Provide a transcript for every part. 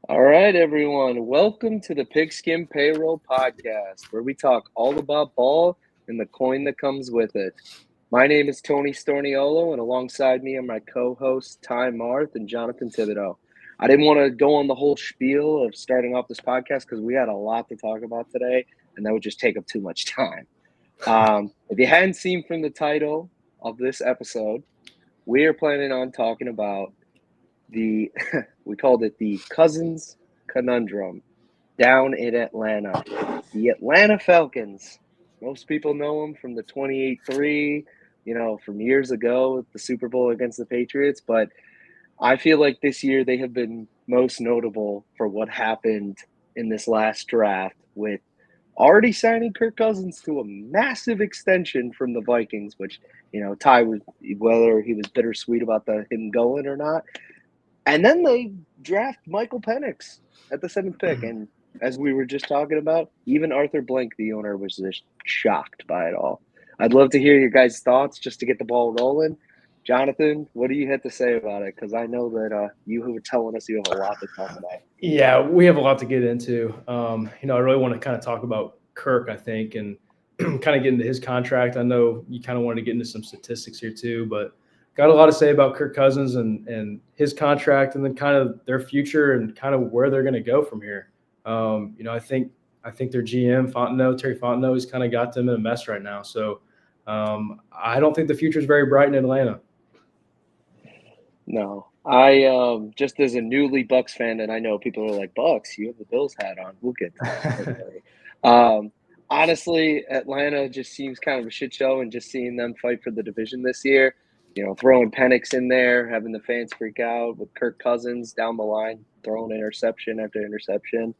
All right, everyone. Welcome to the Pigskin Payroll Podcast, where we talk all about ball and the coin that comes with it. My name is Tony Storniolo, and alongside me are my co-hosts Ty Marth and Johnathan Thibodeau. I didn't want to go on the whole spiel of starting off this podcast because we had a lot to talk about today, and that would just take up too much time. If you hadn't seen from the title of this episode, we are planning on talking about we called it the Cousins Conundrum down in Atlanta. The Atlanta Falcons. Most people know them from the 28-3, from years ago, the Super Bowl against the Patriots. But I feel like this year they have been most notable for what happened in this last draft with already signing Kirk Cousins to a massive extension from the Vikings, which, Ty was, whether he was bittersweet about him going or not. And then they draft Michael Penix at the 7th pick. And as we were just talking about, even Arthur Blank, the owner, was just shocked by it all. I'd love to hear your guys' thoughts just to get the ball rolling. Johnathan, what do you have to say about it? Because I know that you were telling us you have a lot to talk about. Yeah, we have a lot to get into. I really want to kind of talk about Kirk, I think, and kind of get into his contract. I know you kind of wanted to get into some statistics here too, but got a lot to say about Kirk Cousins and his contract, and then kind of their future and kind of where they're going to go from here. I think their GM Terry Fontenot, has kind of got them in a mess right now. So I don't think the future is very bright in Atlanta. No, I just as a newly Bucks fan, and I know people are like, Bucks, you have the Bills hat on. We'll get to that. Honestly, Atlanta just seems kind of a shit show, and just seeing them fight for the division this year, throwing Penix in there, having the fans freak out with Kirk Cousins down the line, throwing interception after interception.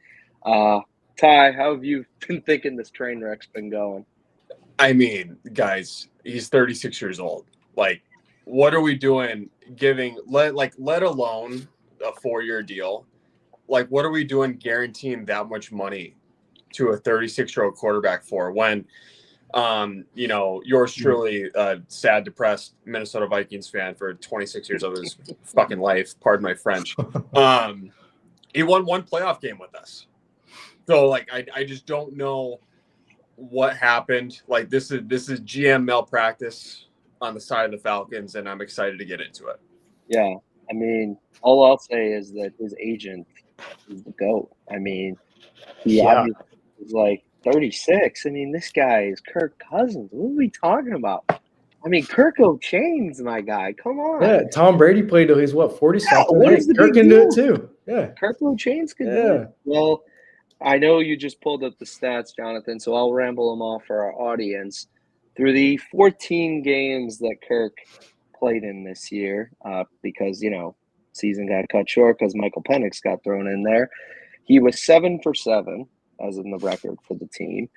Ty, how have you been thinking this train wreck's been going? I mean, guys, he's 36 years old. Like, what are we doing let alone a 4-year deal? Like, what are we doing guaranteeing that much money to a 36-year-old quarterback for when, yours truly, sad, depressed Minnesota Vikings fan for 26 years of his fucking life, pardon my French. He won one playoff game with us. So, like, I just don't know what happened. Like, this is GM malpractice on the side of the Falcons, and I'm excited to get into it. Yeah, I mean, all I'll say is that his agent is the GOAT. I mean, he obviously is like 36. I mean, this guy is Kirk Cousins. What are we talking about? I mean, Kirk O'Chain's my guy. Come on. Yeah, Tom Brady played till he's 40-something. Yeah, Kirk can do it too. Yeah, Kirk O'Chain's can do it. Well, I know you just pulled up the stats, Johnathan, so I'll ramble them off for our audience. Through the 14 games that Kirk played in this year, because, season got cut short because Michael Penix got thrown in there, he was 7 for 7, as in the record for the team.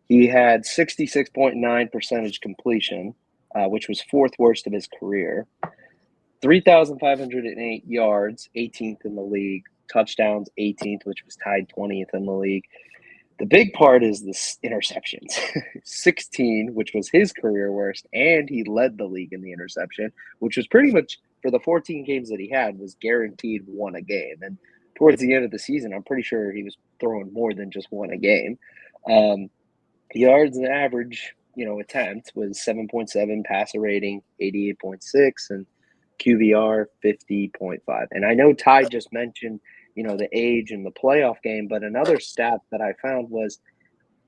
He had 66.9% completion, which was 4th worst of his career. 3,508 yards, 18th in the league. Touchdowns, 18th, which was tied 20th in the league. The big part is the interceptions. 16, which was his career worst, and he led the league in the interception, which was pretty much, for the 14 games that he had, was guaranteed one a game. And towards the end of the season, I'm pretty sure he was throwing more than just one a game. Yards and average, attempt was 7.7, passer rating 88.6, and QBR 50.5. And I know Ty just mentioned, the age and the playoff game, but another stat that I found was,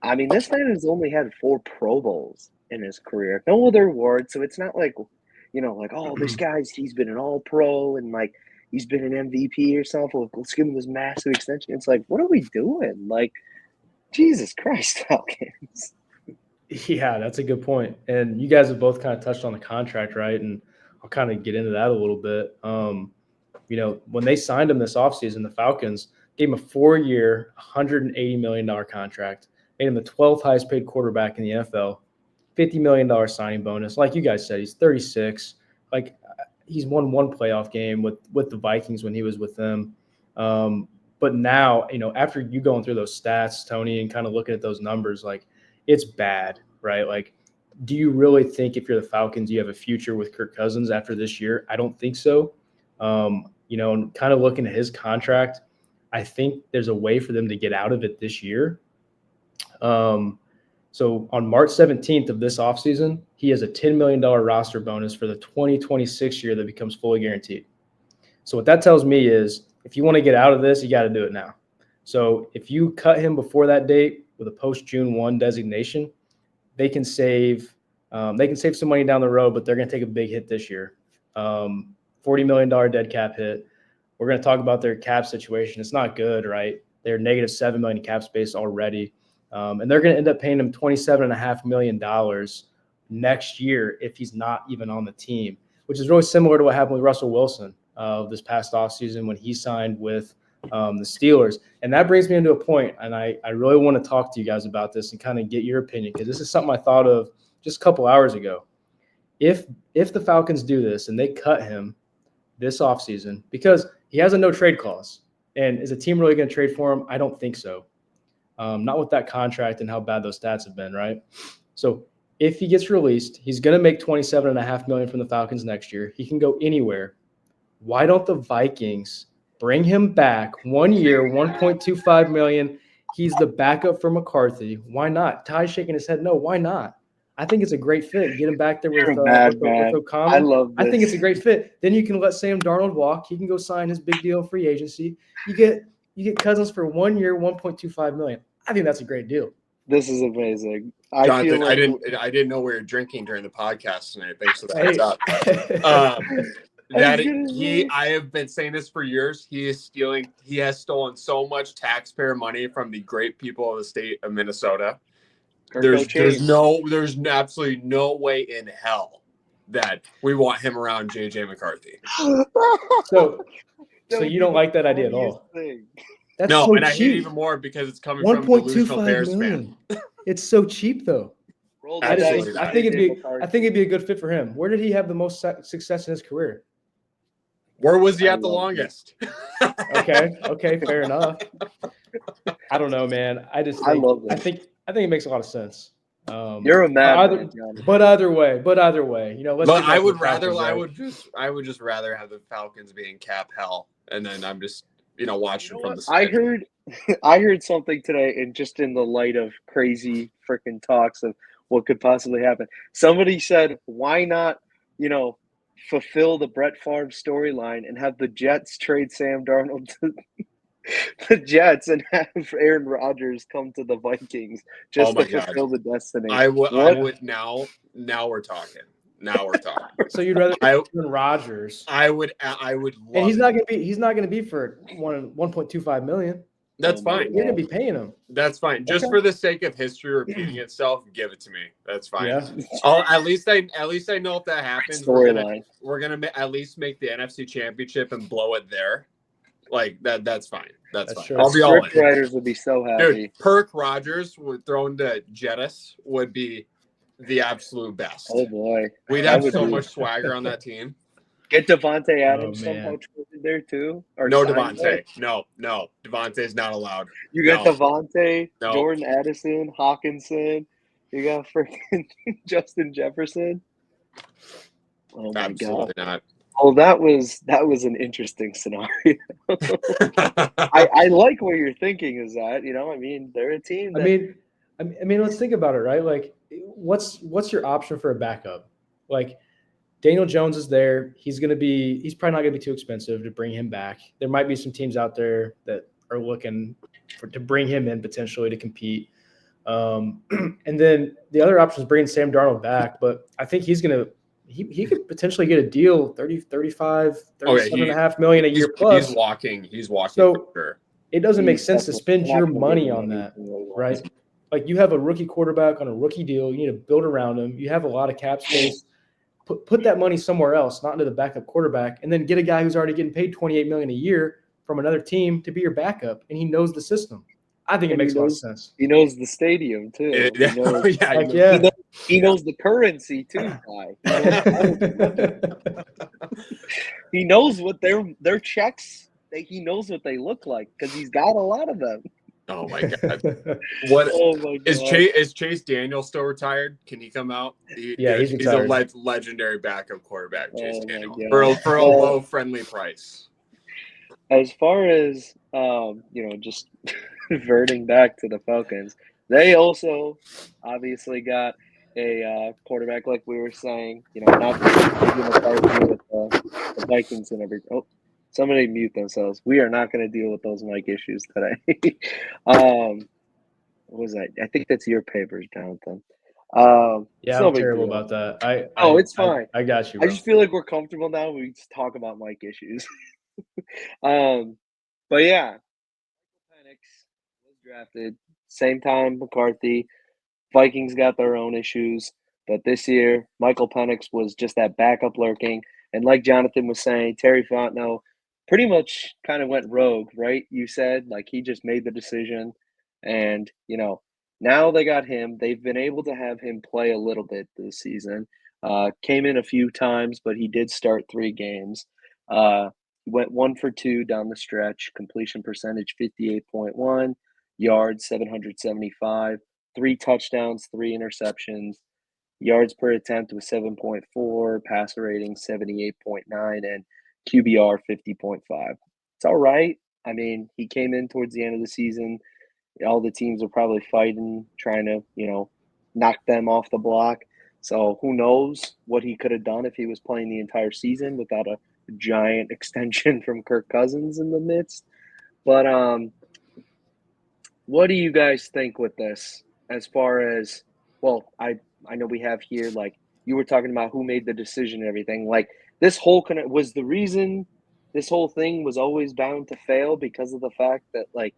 I mean, this man has only had 4 Pro Bowls in his career, no other awards. So it's not like, oh, this guy's, he's been an All-Pro and like he's been an MVP or something. Let's give him this massive extension. It's like, what are we doing? Like, Jesus Christ, Falcons. Yeah, that's a good point. And you guys have both kind of touched on the contract, right? And I'll kind of get into that a little bit. When they signed him this offseason, the Falcons gave him a 4-year, $180 million contract, made him the 12th highest paid quarterback in the NFL, $50 million signing bonus. Like you guys said, he's 36. Like, he's won one playoff game with the Vikings when he was with them. But now, after you going through those stats, Tony, and kind of looking at those numbers, like, it's bad, right? Like, do you really think if you're the Falcons, you have a future with Kirk Cousins after this year? I don't think so. And kind of looking at his contract, I think there's a way for them to get out of it this year. So on March 17th of this offseason, he has a $10 million roster bonus for the 2026 year that becomes fully guaranteed. So what that tells me is if you want to get out of this, you got to do it now. So if you cut him before that date with a post-June 1 designation, they can save some money down the road, but they're going to take a big hit this year. $40 million dead cap hit. We're going to talk about their cap situation. It's not good, right? They're negative $7 million in cap space already. And they're going to end up paying him $27.5 million next year if he's not even on the team, which is really similar to what happened with Russell Wilson this past offseason when he signed with the Steelers. And that brings me into a point, and I really want to talk to you guys about this and kind of get your opinion, because this is something I thought of just a couple hours ago. If the Falcons do this and they cut him this offseason, because he has a no-trade clause, and is a team really going to trade for him? I don't think so. Not with that contract and how bad those stats have been, right? So if he gets released, he's going to make $27.5 million from the Falcons next year. He can go anywhere. Why don't the Vikings bring him back 1 year, $1.25 million? He's the backup for McCarthy. Why not? Ty's shaking his head. No, why not? I think it's a great fit. Get him back there with O'Connell. I love this. I think it's a great fit. Then you can let Sam Darnold walk. He can go sign his big deal free agency. You get Cousins for 1 year, $1.25 million. I think that's a great deal. This is amazing. Johnathan, I didn't know we were drinking during the podcast tonight. Thanks for the heads up. I have been saying this for years. He has stolen so much taxpayer money from the great people of the state of Minnesota. There's absolutely no way in hell that we want him around JJ McCarthy. So you don't like that idea at all? That's no, so and cheap. I hate it even more because it's coming from a delusional Bears fan. It's so cheap, though. I think it'd be a good fit for him. Where did he have the most success in his career? Where was he at the longest? Okay, fair enough. I don't know, man. I love this. I think it makes a lot of sense. You're a madman, but either way, you know. I would just rather have the Falcons be in cap hell, and then I'm just watching from the side. I heard something today, and just in the light of crazy freaking talks of what could possibly happen, somebody said, "Why not, fulfill the Brett Favre storyline and have the Jets trade Sam Darnold to the Jets and have Aaron Rodgers come to the Vikings just to fulfill the destiny?" I would now we're talking. So you'd rather Aaron Rodgers? I would love. And he's not gonna be for $1.25 million. That's fine. You're gonna be paying him. That's fine. Just for the sake of history repeating itself, give it to me. That's fine. Yeah. At least I know if that happens, we're gonna at least make the NFC Championship and blow it there. Like that. That's fine. That's fine. True. I'll be all in. Writers would be so happy. Dude, Kirk Rodgers thrown to Jettis would be the absolute best. Oh boy, we'd have so much swagger on that team. Get Devontae Adams somehow traded there too. Or no Devontae. No. Devontae's not allowed. You got Devontae, Jordan Addison, Hawkinson. You got freaking Justin Jefferson. Oh my Absolutely God. Not. Oh, that was an interesting scenario. I like where you're thinking is that, I mean, they're a team. I mean, let's think about it, right? Like, what's your option for a backup? Like, Daniel Jones is there. He's probably not going to be too expensive to bring him back. There might be some teams out there that are looking to bring him in potentially to compete. And then the other option is bringing Sam Darnold back, but I think he could potentially get a deal, 37.5 million a year plus. He's walking. So it doesn't make sense to spend your money on that, right? Like, you have a rookie quarterback on a rookie deal. You need to build around him. You have a lot of cap space. Put that money somewhere else, not into the backup quarterback, and then get a guy who's already getting paid $28 million a year from another team to be your backup, and he knows the system. I think it makes a lot of sense. He knows the stadium too. He knows the currency too. He knows what their checks. He knows what they look like because he's got a lot of them. Oh my God! Is Chase Daniel still retired? Can he come out? He's a legendary backup quarterback, Chase Daniel, for a low friendly price. as far as just reverting back to the Falcons, they also obviously got a quarterback, like we were saying. Not McCarthy with the Vikings and everything. Oh, somebody mute themselves. We are not going to deal with those mic issues today. What was that? I think that's your papers, Johnathan. Yeah, it's no I'm big terrible deal. about that. It's fine. I got you, I bro. just feel like we're comfortable now. We just talk about mic issues. But yeah, Penix was drafted same time McCarthy. Vikings got their own issues, but this year Michael Penix was just that backup lurking. And like Johnathan was saying, Terry Fontenot pretty much kind of went rogue, right? You said like he just made the decision, and now they got him. They've been able to have him play a little bit this season. Came in a few times, but he did start 3 games. Went 1 for 2 down the stretch. Completion percentage 58.1, yards 775, 3 touchdowns, 3 interceptions. Yards per attempt was 7.4, passer rating 78.9, and QBR 50.5. It's all right. I mean, he came in towards the end of the season. All the teams were probably fighting, trying to, knock them off the block. So who knows what he could have done if he was playing the entire season without a giant extension from Kirk Cousins in the midst. But what do you guys think with this as far as, well, I know we have here, like, you were talking about who made the decision and everything. Like, this whole was the reason this whole thing was always bound to fail because of the fact that, like,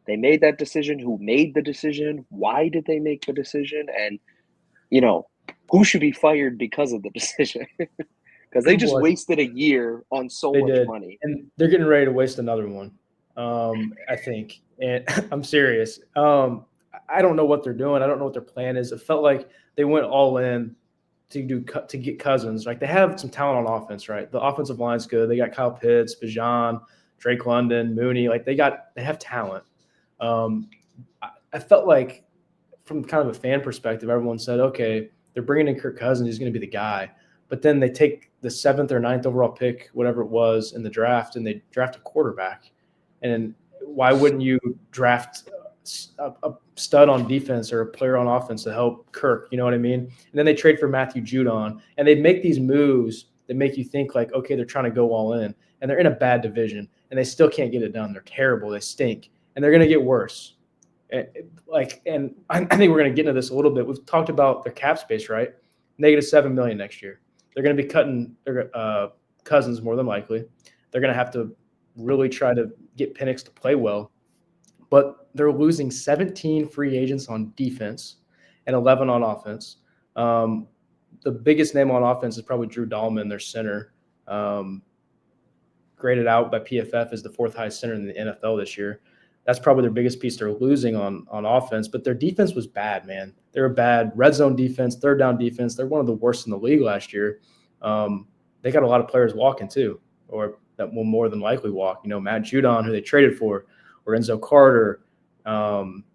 they made that decision, who made the decision, why did they make the decision, and, who should be fired because of the decision? Because they just wasted a year on so much money. And they're getting ready to waste another one, I think. And I'm serious. I don't know what they're doing. I don't know what their plan is. It felt like they went all in to get Cousins. Like, they have some talent on offense, right? The offensive line's good. They got Kyle Pitts, Bijan, Drake London, Mooney. Like, they have talent. I felt like, from kind of a fan perspective, everyone said, okay, they're bringing in Kirk Cousins. He's going to be the guy. But then they take the 7th or 9th overall pick, whatever it was, in the draft, and they draft a quarterback. And why wouldn't you draft a stud on defense or a player on offense to help Kirk? You know what I mean? And then they trade for Matthew Judon, and they make these moves that make you think like, okay, they're trying to go all in, and they're in a bad division, and they still can't get it done. They're terrible. They stink, and they're going to get worse. And I think we're going to get into this a little bit. We've talked about their cap space, right? -$7 million next year. They're going to be cutting their Cousins more than likely. They're going to have to really try to get Penix to play well. But they're losing 17 free agents on defense and 11 on offense. The biggest name on offense is probably Drew Dahlman, their center. Graded out by PFF as the 4th highest center in the NFL this year. That's probably their biggest piece they're losing on offense. But their defense was bad, man. They were bad. Red zone defense, third down defense. They're one of the worst in the league last year. They got a lot of players walking too, or that will more than likely walk. Matt Judon, who they traded for, or Enzo Carter,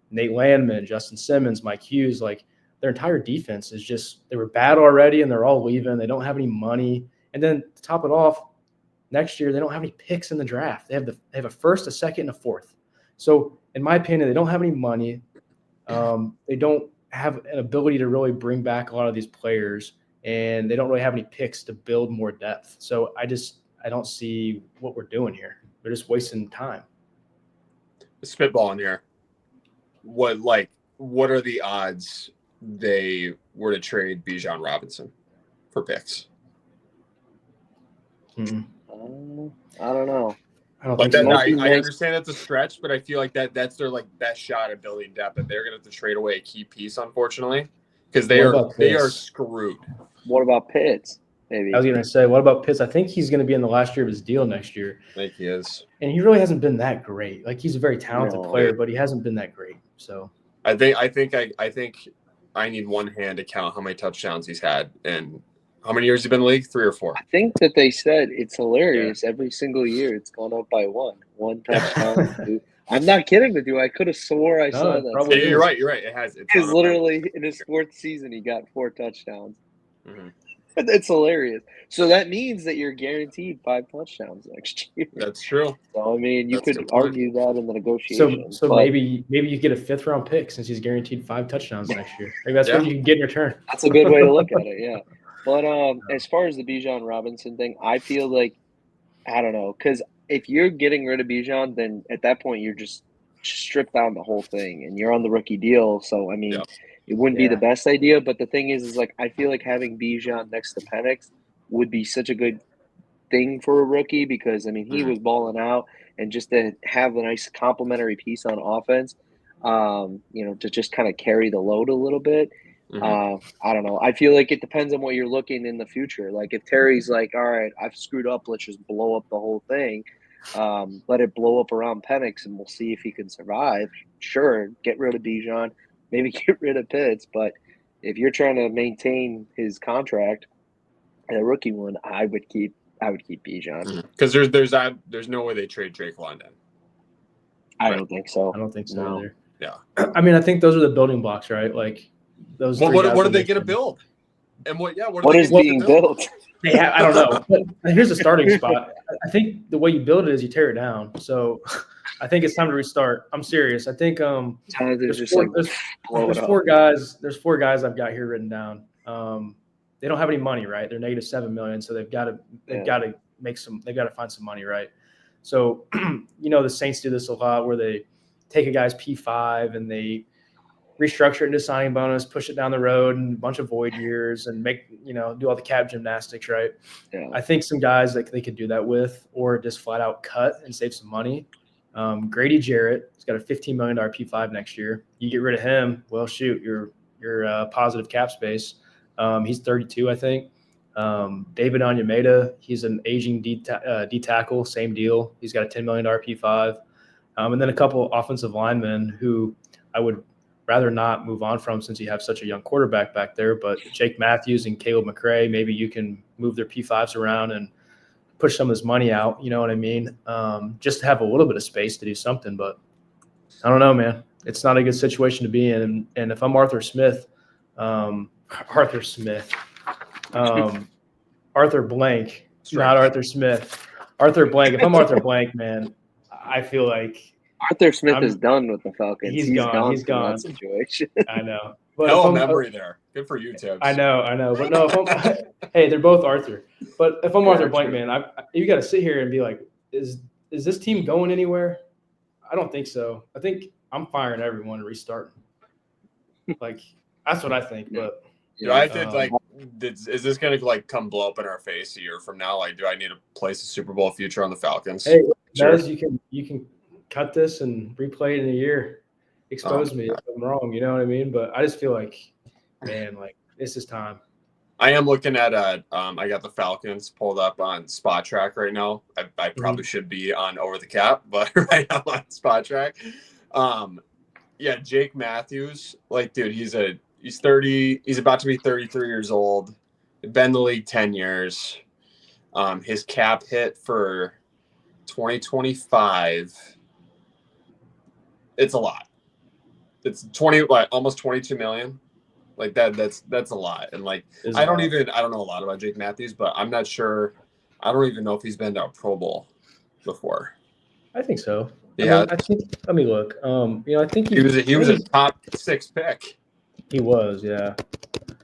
Nate Landman, Justin Simmons, Mike Hughes. Like, their entire defense is just, they were bad already, and they're all leaving. They don't have any money. And then to top it off, next year they don't have any picks in the draft. They have a 1st, a 2nd, and a 4th. So, in my opinion, they don't have any money. They don't have an ability to really bring back a lot of these players, and they don't really have any picks to build more depth. So, I don't see what we're doing here. We're just wasting time. Spitballing here. What are the odds they were to trade Bijan Robinson for picks? I don't know. I understand that's a stretch, but I feel like that's their best shot at building depth, that they're gonna have to trade away a key piece, unfortunately, because they are screwed. What about Pitts? Maybe. I was gonna say, what about Pitts? I think he's gonna be in the last year of his deal next year. I think he is. And he really hasn't been that great. Like, he's a very talented player, but he hasn't been that great. So I think I need one hand to count how many touchdowns he's had, and how many years he's been in the league? 3 or 4. I think that they said it's hilarious. Yeah. Every single year it's gone up by one touchdown. I'm not kidding with you. I could have swore I saw that. You're right. It has. It's literally in his 4th season he got 4 touchdowns. Mm-hmm. That's hilarious. So that means that you're guaranteed 5 touchdowns next year. That's true. So, I mean, you That's a could good point. argue that in the So negotiations. but maybe you get a 5th-round pick since he's guaranteed 5 touchdowns next year. Maybe that's what you can get in return. that's a good way to look at it, yeah. But as far as the Bijan Robinson thing, I feel like, I don't know, because if you're getting rid of Bijan, then at that point you're just stripped down the whole thing, and you're on the rookie deal. So, I mean, Yeah. it wouldn't be the Yeah. best idea. But the thing is like I feel like having Bijan next to Penix would be such a good thing for a rookie because, I mean, he was balling out, and just to have a nice complementary piece on offense, to just kind of carry the load a little bit. I don't know. I feel like it depends on what you're looking in the future. Like if Terry's like, all right, I've screwed up, let's just blow up the whole thing. Let it blow up around Penix, and we'll see if he can survive. Sure, get rid of Bijan, maybe get rid of Pitts. But if you're trying to maintain his contract, a rookie one, I would keep Bijan. Because there's no way they trade Drake London. I don't think so. I don't think so either. Yeah. I mean, I think those are the building blocks, right? Like those. Well, three guys what are that they make going to them. build? And what What is being built? They have, I don't know. But here's the starting spot. I think the way you build it is you tear it down. So I think it's time to restart. I'm serious. I think there's four guys. There's 4 guys I've got here written down. They don't have any money, right? They're negative $7 million, so they've got to make some. They've got to find some money, right? So the Saints do this a lot, where they take a guy's P5 and they restructure it into signing bonus, push it down the road, and a bunch of void years, and do all the cap gymnastics, right? Yeah. I think some guys that they could do that with, or just flat out cut and save some money. Grady Jarrett, he's got a $15 million P5 next year. You get rid of him, well, shoot, you're positive cap space. He's 32, I think. David Onyemata, he's an aging D tackle, same deal. He's got a $10 million P5. And then a couple offensive linemen who I would rather not move on from since you have such a young quarterback back there. But Jake Matthews and Caleb McRae, maybe you can move their P5s around and push some of this money out. You know what I mean? Just to have a little bit of space to do something. But I don't know, man. It's not a good situation to be in. And if I'm Arthur Blank, not Arthur Smith. Arthur Blank. If I'm Arthur Blank, man, I feel like Arthur Smith is done with the Falcons. He's gone. He's gone. That situation. I know. But no memory there. Good for you, Tibbs. I know. But no, hey, they're both Arthur. But if I'm Arthur Blank, man, you got to sit here and be like, is this team going anywhere? I don't think so. I think I'm firing everyone and restarting. Like that's what I think. But I think is this going to come blow up in our face a year from now? Like, do I need to place a Super Bowl future on the Falcons? Hey, you can cut this and replay it in a year. Expose me if I'm wrong. You know what I mean? But I just feel like, man, this is time. I am looking at I got the Falcons pulled up on Spot Track right now. I probably should be on Over the Cap, but right now I'm on Spot Track. Jake Matthews, dude, he's 30. He's about to be 33 years old. Been in the league 10 years. His cap hit for 2025. It's a lot. It's almost 22 million. That's a lot. And I don't know a lot about Jake Matthews, but I'm not sure. I don't even know if he's been to a Pro Bowl before. I think so. Yeah. Let me look. I think he was a top 6 pick. He was, yeah.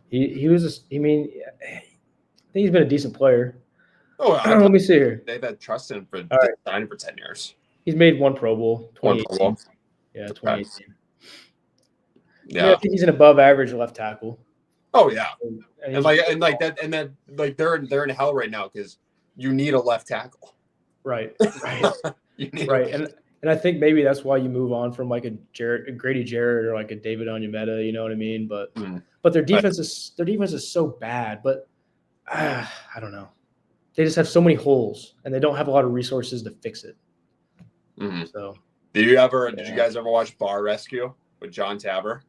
He was. I think he's been a decent player. Oh, let me see here. They've had trust in him for 10 years. He's made one Pro Bowl. 2018. Yeah, 2018. Yeah, I think he's an above average left tackle. Oh yeah, they're in hell right now because you need a left tackle. Right. Right. And I think maybe that's why you move on from a Grady Jarrett or a David Onyemata, you know what I mean? But their defense is so bad. But I don't know. They just have so many holes, and they don't have a lot of resources to fix it. Mm-hmm. So, did you guys ever watch Bar Rescue with John Tabor?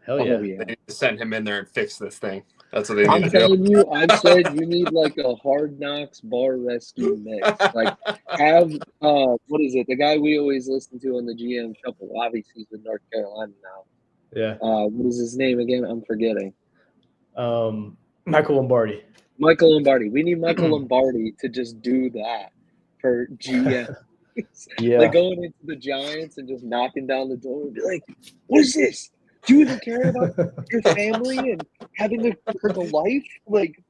Hell yeah. They need to send him in there and fix this thing. That's what they need I'm to telling do. you, I've said you need a Hard Knocks Bar Rescue mix. Have what is it? The guy we always listen to on the GM Shuffle. Obviously, he's in North Carolina now. Yeah. What is his name again? I'm forgetting. Michael Lombardi. Michael Lombardi. We need Michael Lombardi to just do that for GM. Yeah. Like going into the Giants and just knocking down the door and be like, what is this? Do you even care about your family and having the life? Like,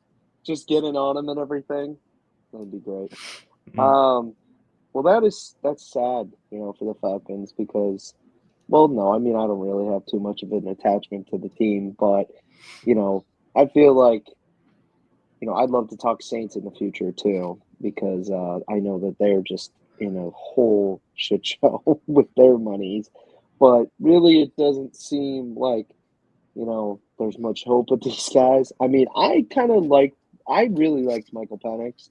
just getting on them and everything. That'd be great. Well, that's sad, for the Falcons because, well, no, I mean, I don't really have too much of an attachment to the team, but, I feel like, I'd love to talk Saints in the future too because I know that they're just in a whole shit show with their monies, but really it doesn't seem like, there's much hope with these guys. I mean, I really liked Michael Penix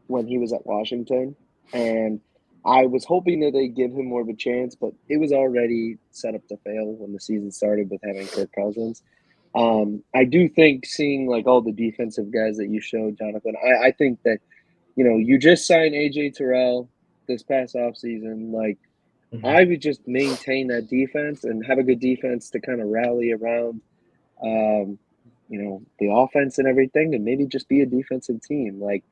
when he was at Washington, and I was hoping that they'd give him more of a chance, but it was already set up to fail when the season started with having Kirk Cousins. I do think seeing like all the defensive guys that you showed, Johnathan, I think that, you just signed AJ Terrell this past offseason. Like, I would just maintain that defense and have a good defense to kind of rally around, the offense and everything, and maybe just be a defensive team. Like,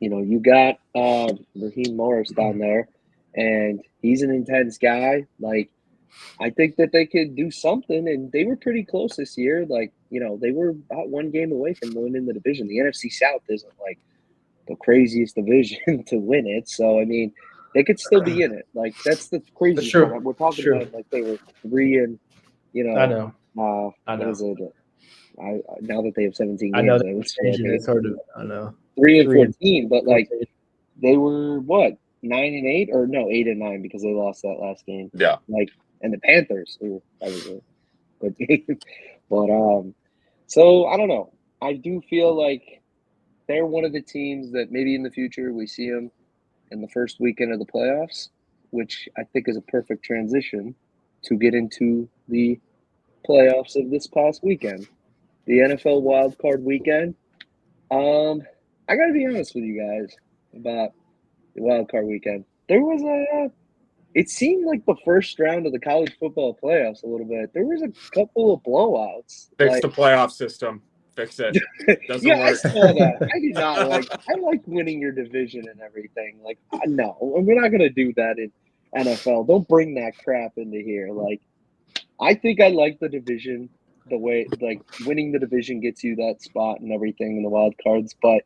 you got Raheem Morris down there, and he's an intense guy. Like, I think that they could do something, and they were pretty close this year. Like, they were about one game away from winning the division. The NFC South isn't like the craziest division to win it, so I mean, they could still be in it. Like, that's the crazy part. We're talking about like they were 3 and I know. What is it? Now that they have 17 games, I know it's hard to. I know 3 and 14, but like they were what 9 and 8 or no 8 and 9 because they lost that last game. Yeah, like and the Panthers. That was a good game, but so I don't know. I do feel like they're one of the teams that maybe in the future we see them in the first weekend of the playoffs, which I think is a perfect transition to get into the playoffs of this past weekend, the NFL Wildcard Weekend. I got to be honest with you guys about the Wildcard Weekend. There was it seemed like the first round of the college football playoffs a little bit. There was a couple of blowouts. Fix the playoff system. Fix it. Doesn't work. I saw that. I did not I like winning your division and everything. Like, no, we're not going to do that in NFL. Don't bring that crap into here. Like, I think I like the division, the way, like, winning the division gets you that spot and everything in the wild cards. But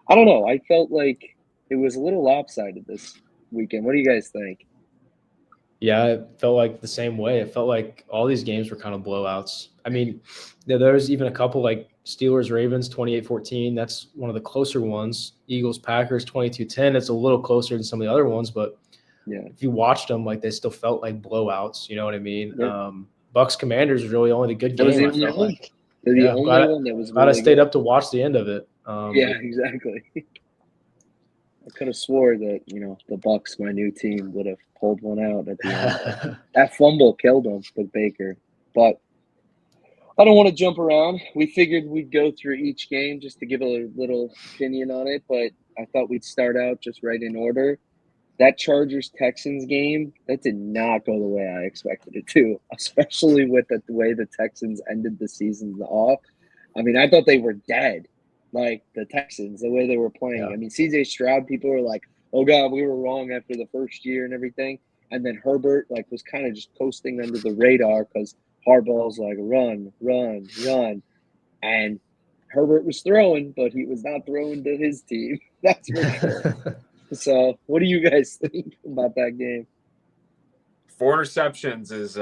I don't know. I felt like it was a little lopsided this weekend. What do you guys think? Yeah, it felt like the same way. It felt like all these games were kind of blowouts. I mean, there was even a couple like Steelers-Ravens 28-14. That's one of the closer ones. Eagles-Packers 22-10. It's a little closer than some of the other ones, but yeah, if you watched them, like they still felt like blowouts. You know what I mean? Yeah. Bucks-Commanders was really only the good game. Was the only one. Like. The only one that was. Glad I stayed up to watch the end of it. Yeah, exactly. I could have swore that the Bucks, my new team, would have pulled one out at the end. That fumble killed them with Baker, but I don't want to jump around. We figured we'd go through each game just to give a little opinion on it, but I thought we'd start out just right in order. That Chargers-Texans game, that did not go the way I expected it to, especially with the way the Texans ended the season off. I mean, I thought they were dead. Like the Texans, the way they were playing. Yeah. I mean, CJ Stroud, people were like, oh, God, we were wrong after the first year and everything. And then Herbert, was kind of just coasting under the radar because Harbaugh's like, run. And Herbert was throwing, but he was not throwing to his team. That's for sure. So what do you guys think about that game? 4 interceptions is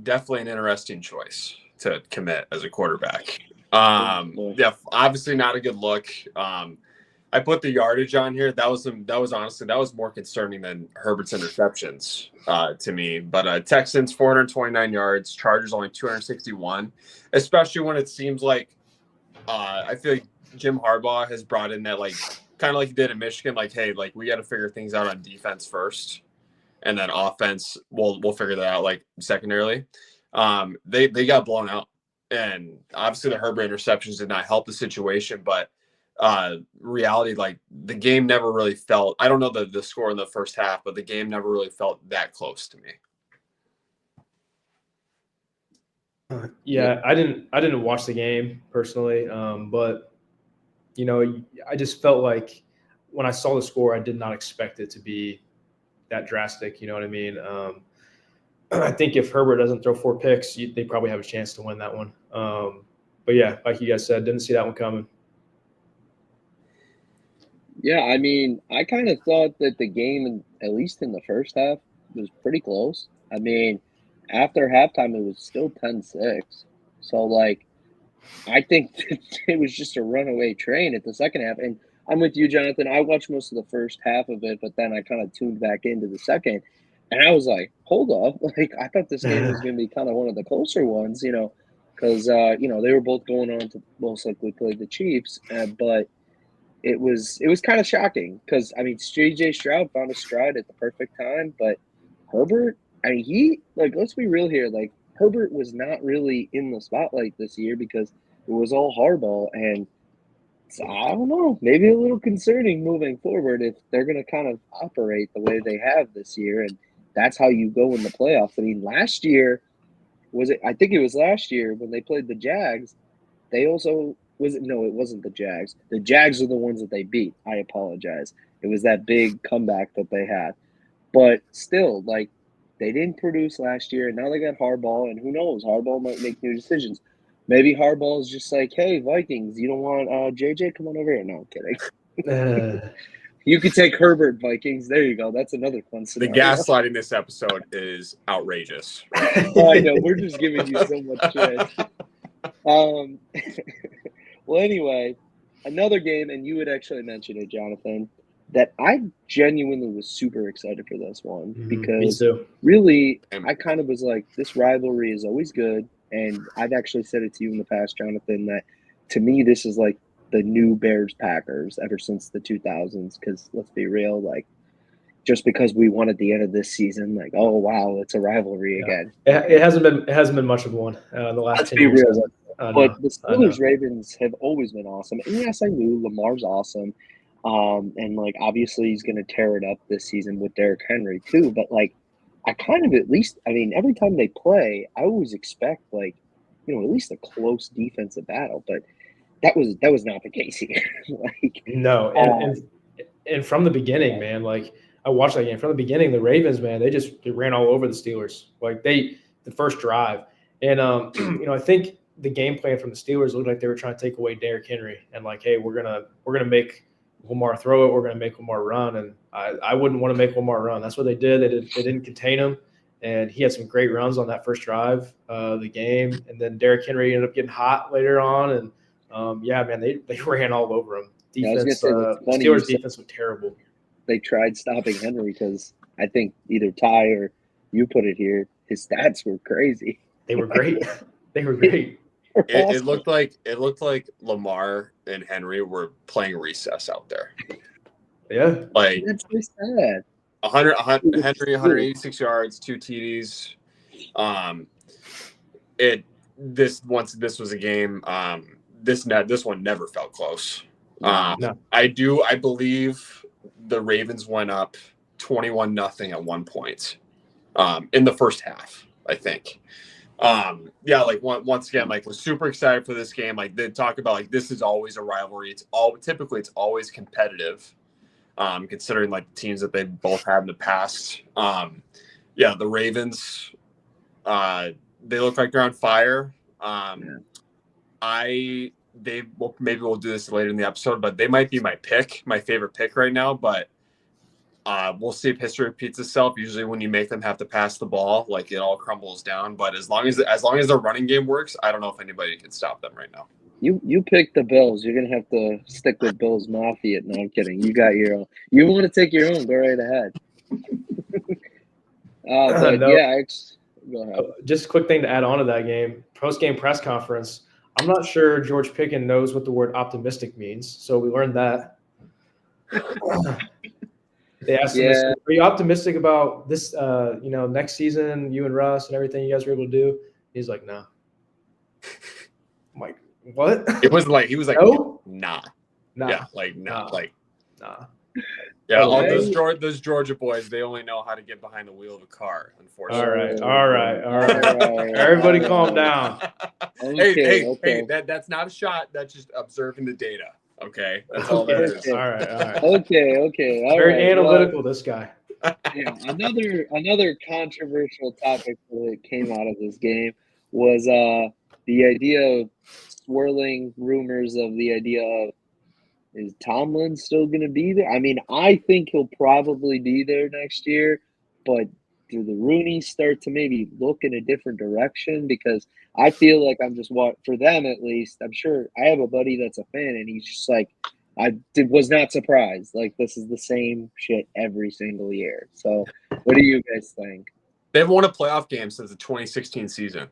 definitely an interesting choice to commit as a quarterback. Yeah, obviously not a good look. I put the yardage on here. That was more concerning than Herbert's interceptions to me. But Texans 429 yards, Chargers only 261. Especially when it seems like I feel like Jim Harbaugh has brought in that kind of like he did in Michigan. Like, hey, we got to figure things out on defense first, and then offense we'll figure that out secondarily. They got blown out. And obviously the Herbert interceptions did not help the situation, but reality, the game never really felt, I don't know the score in the first half, but the game never really felt that close to me. Yeah, I didn't watch the game personally, but I just felt like when I saw the score, I did not expect it to be that drastic. You know what I mean? I think if Herbert doesn't throw 4 picks, they probably have a chance to win that one. But yeah, like you guys said, didn't see that one coming. Yeah, I mean, I kind of thought that the game, at least in the first half, was pretty close. I mean, after halftime, it was still 10-6. So, like, I think it was just a runaway train at the second half. And I'm with you, Jonathan. I watched most of the first half of it, but then I kind of tuned back into the second. And I was like, hold up. Like, I thought this game was going to be kind of one of the closer ones, because, they were both going on to most likely play the Chiefs. But it was kind of shocking because, I mean, J.J. Stroud found a stride at the perfect time. But Herbert, I mean, let's be real here. Like, Herbert was not really in the spotlight this year because it was all Harbaugh, and so I don't know, maybe a little concerning moving forward if they're going to kind of operate the way they have this year, and that's how you go in the playoffs. I mean, last year, I think it was last year when they played the Jags, they also no, it wasn't the Jags. The Jags are the ones that they beat. I apologize. It was that big comeback that they had. But still, like, they didn't produce last year, and now they got Harbaugh, and who knows? Harbaugh might make new decisions. Maybe Harbaugh is just like, hey, Vikings, you don't want JJ? Come on over here. No, I'm kidding. You could take Herbert, Vikings. There you go. That's another fun scenario. The gaslighting this episode is outrageous. I know. We're just giving you so much shit. Well, anyway, another game, and you had actually mentioned it, Jonathan, that I genuinely was super excited for this one because really I kind of was like, this rivalry is always good. And I've actually said it to you in the past, Jonathan, that to me, this is like the new Bears-Packers ever since the 2000s. Because let's be real, like, just because we won at the end of this season, like, oh wow, it's a rivalry again. It hasn't been much of one the last 10 years. But the Steelers-Ravens have always been awesome. And yes, I knew Lamar's awesome. And like obviously he's gonna tear it up this season with Derrick Henry too. But like I kind of every time they play, I always expect like, at least a close defensive battle. But that was not the case here. Like no, and from the beginning, man, like I watched that game from the beginning. The Ravens, man, they ran all over the Steelers. Like the first drive, and I think the game plan from the Steelers looked like they were trying to take away Derrick Henry and like, hey, we're gonna make Lamar throw it. We're going to make Lamar run, and I wouldn't want to make Lamar run. That's what they did. They didn't contain him, and he had some great runs on that first drive of the game. And then Derrick Henry ended up getting hot later on, and man, they ran all over him. Defense, Steelers defense was terrible. They tried stopping Henry because I think either Ty or you put it here, his stats were crazy. They were great. They were great. It looked like Lamar and Henry were playing recess out there. Yeah, like that's so sad. Henry, 186 yards, 2 TDs. This was a game. This one never felt close. No. I believe the Ravens went up 21-0 at one point in the first half, I think. Once again, like, was super excited for this game. Like, they talk about like this is always a rivalry. It's always competitive, considering like the teams that they both had in the past. The Ravens, they look like they're on fire. Maybe we'll do this later in the episode, but they might be my favorite pick right now. But we'll see if history repeats itself. Usually when you make them have to pass the ball, like, it all crumbles down. But as long as their running game works, I don't know if anybody can stop them right now. You picked the Bills. You're gonna have to stick with Bills Mafia. No, I'm kidding. You got your own. You want to take your own? Go right ahead. Go ahead. Just a quick thing to add on to that game. Post-game press conference. I'm not sure George Pickens knows what the word optimistic means, so we learned that. They asked him, "Are you optimistic about this? Next season, you and Russ and everything you guys were able to do?" He's like, "No." I'm like, what? It was like he was like, no? nah. Nah. Yeah, like nah. Nah. Like nah. Yeah, all Okay. those Georgia boys, they only know how to get behind the wheel of a car, unfortunately. All right. Everybody calm down. Okay. Hey, that's not a shot. That's just observing the data. Okay, that's all that is. All right. Okay. All Very right. analytical, this guy. Yeah, another controversial topic that came out of this game was the idea of swirling rumors of the idea of, is Tomlin still going to be there? I mean, I think he'll probably be there next year, but do the Roonies start to maybe look in a different direction? Because I feel like I'm just for them at least. I'm sure I have a buddy that's a fan, and he's just like, was not surprised. Like, this is the same shit every single year. So, what do you guys think? They haven't won a playoff game since the 2016 season.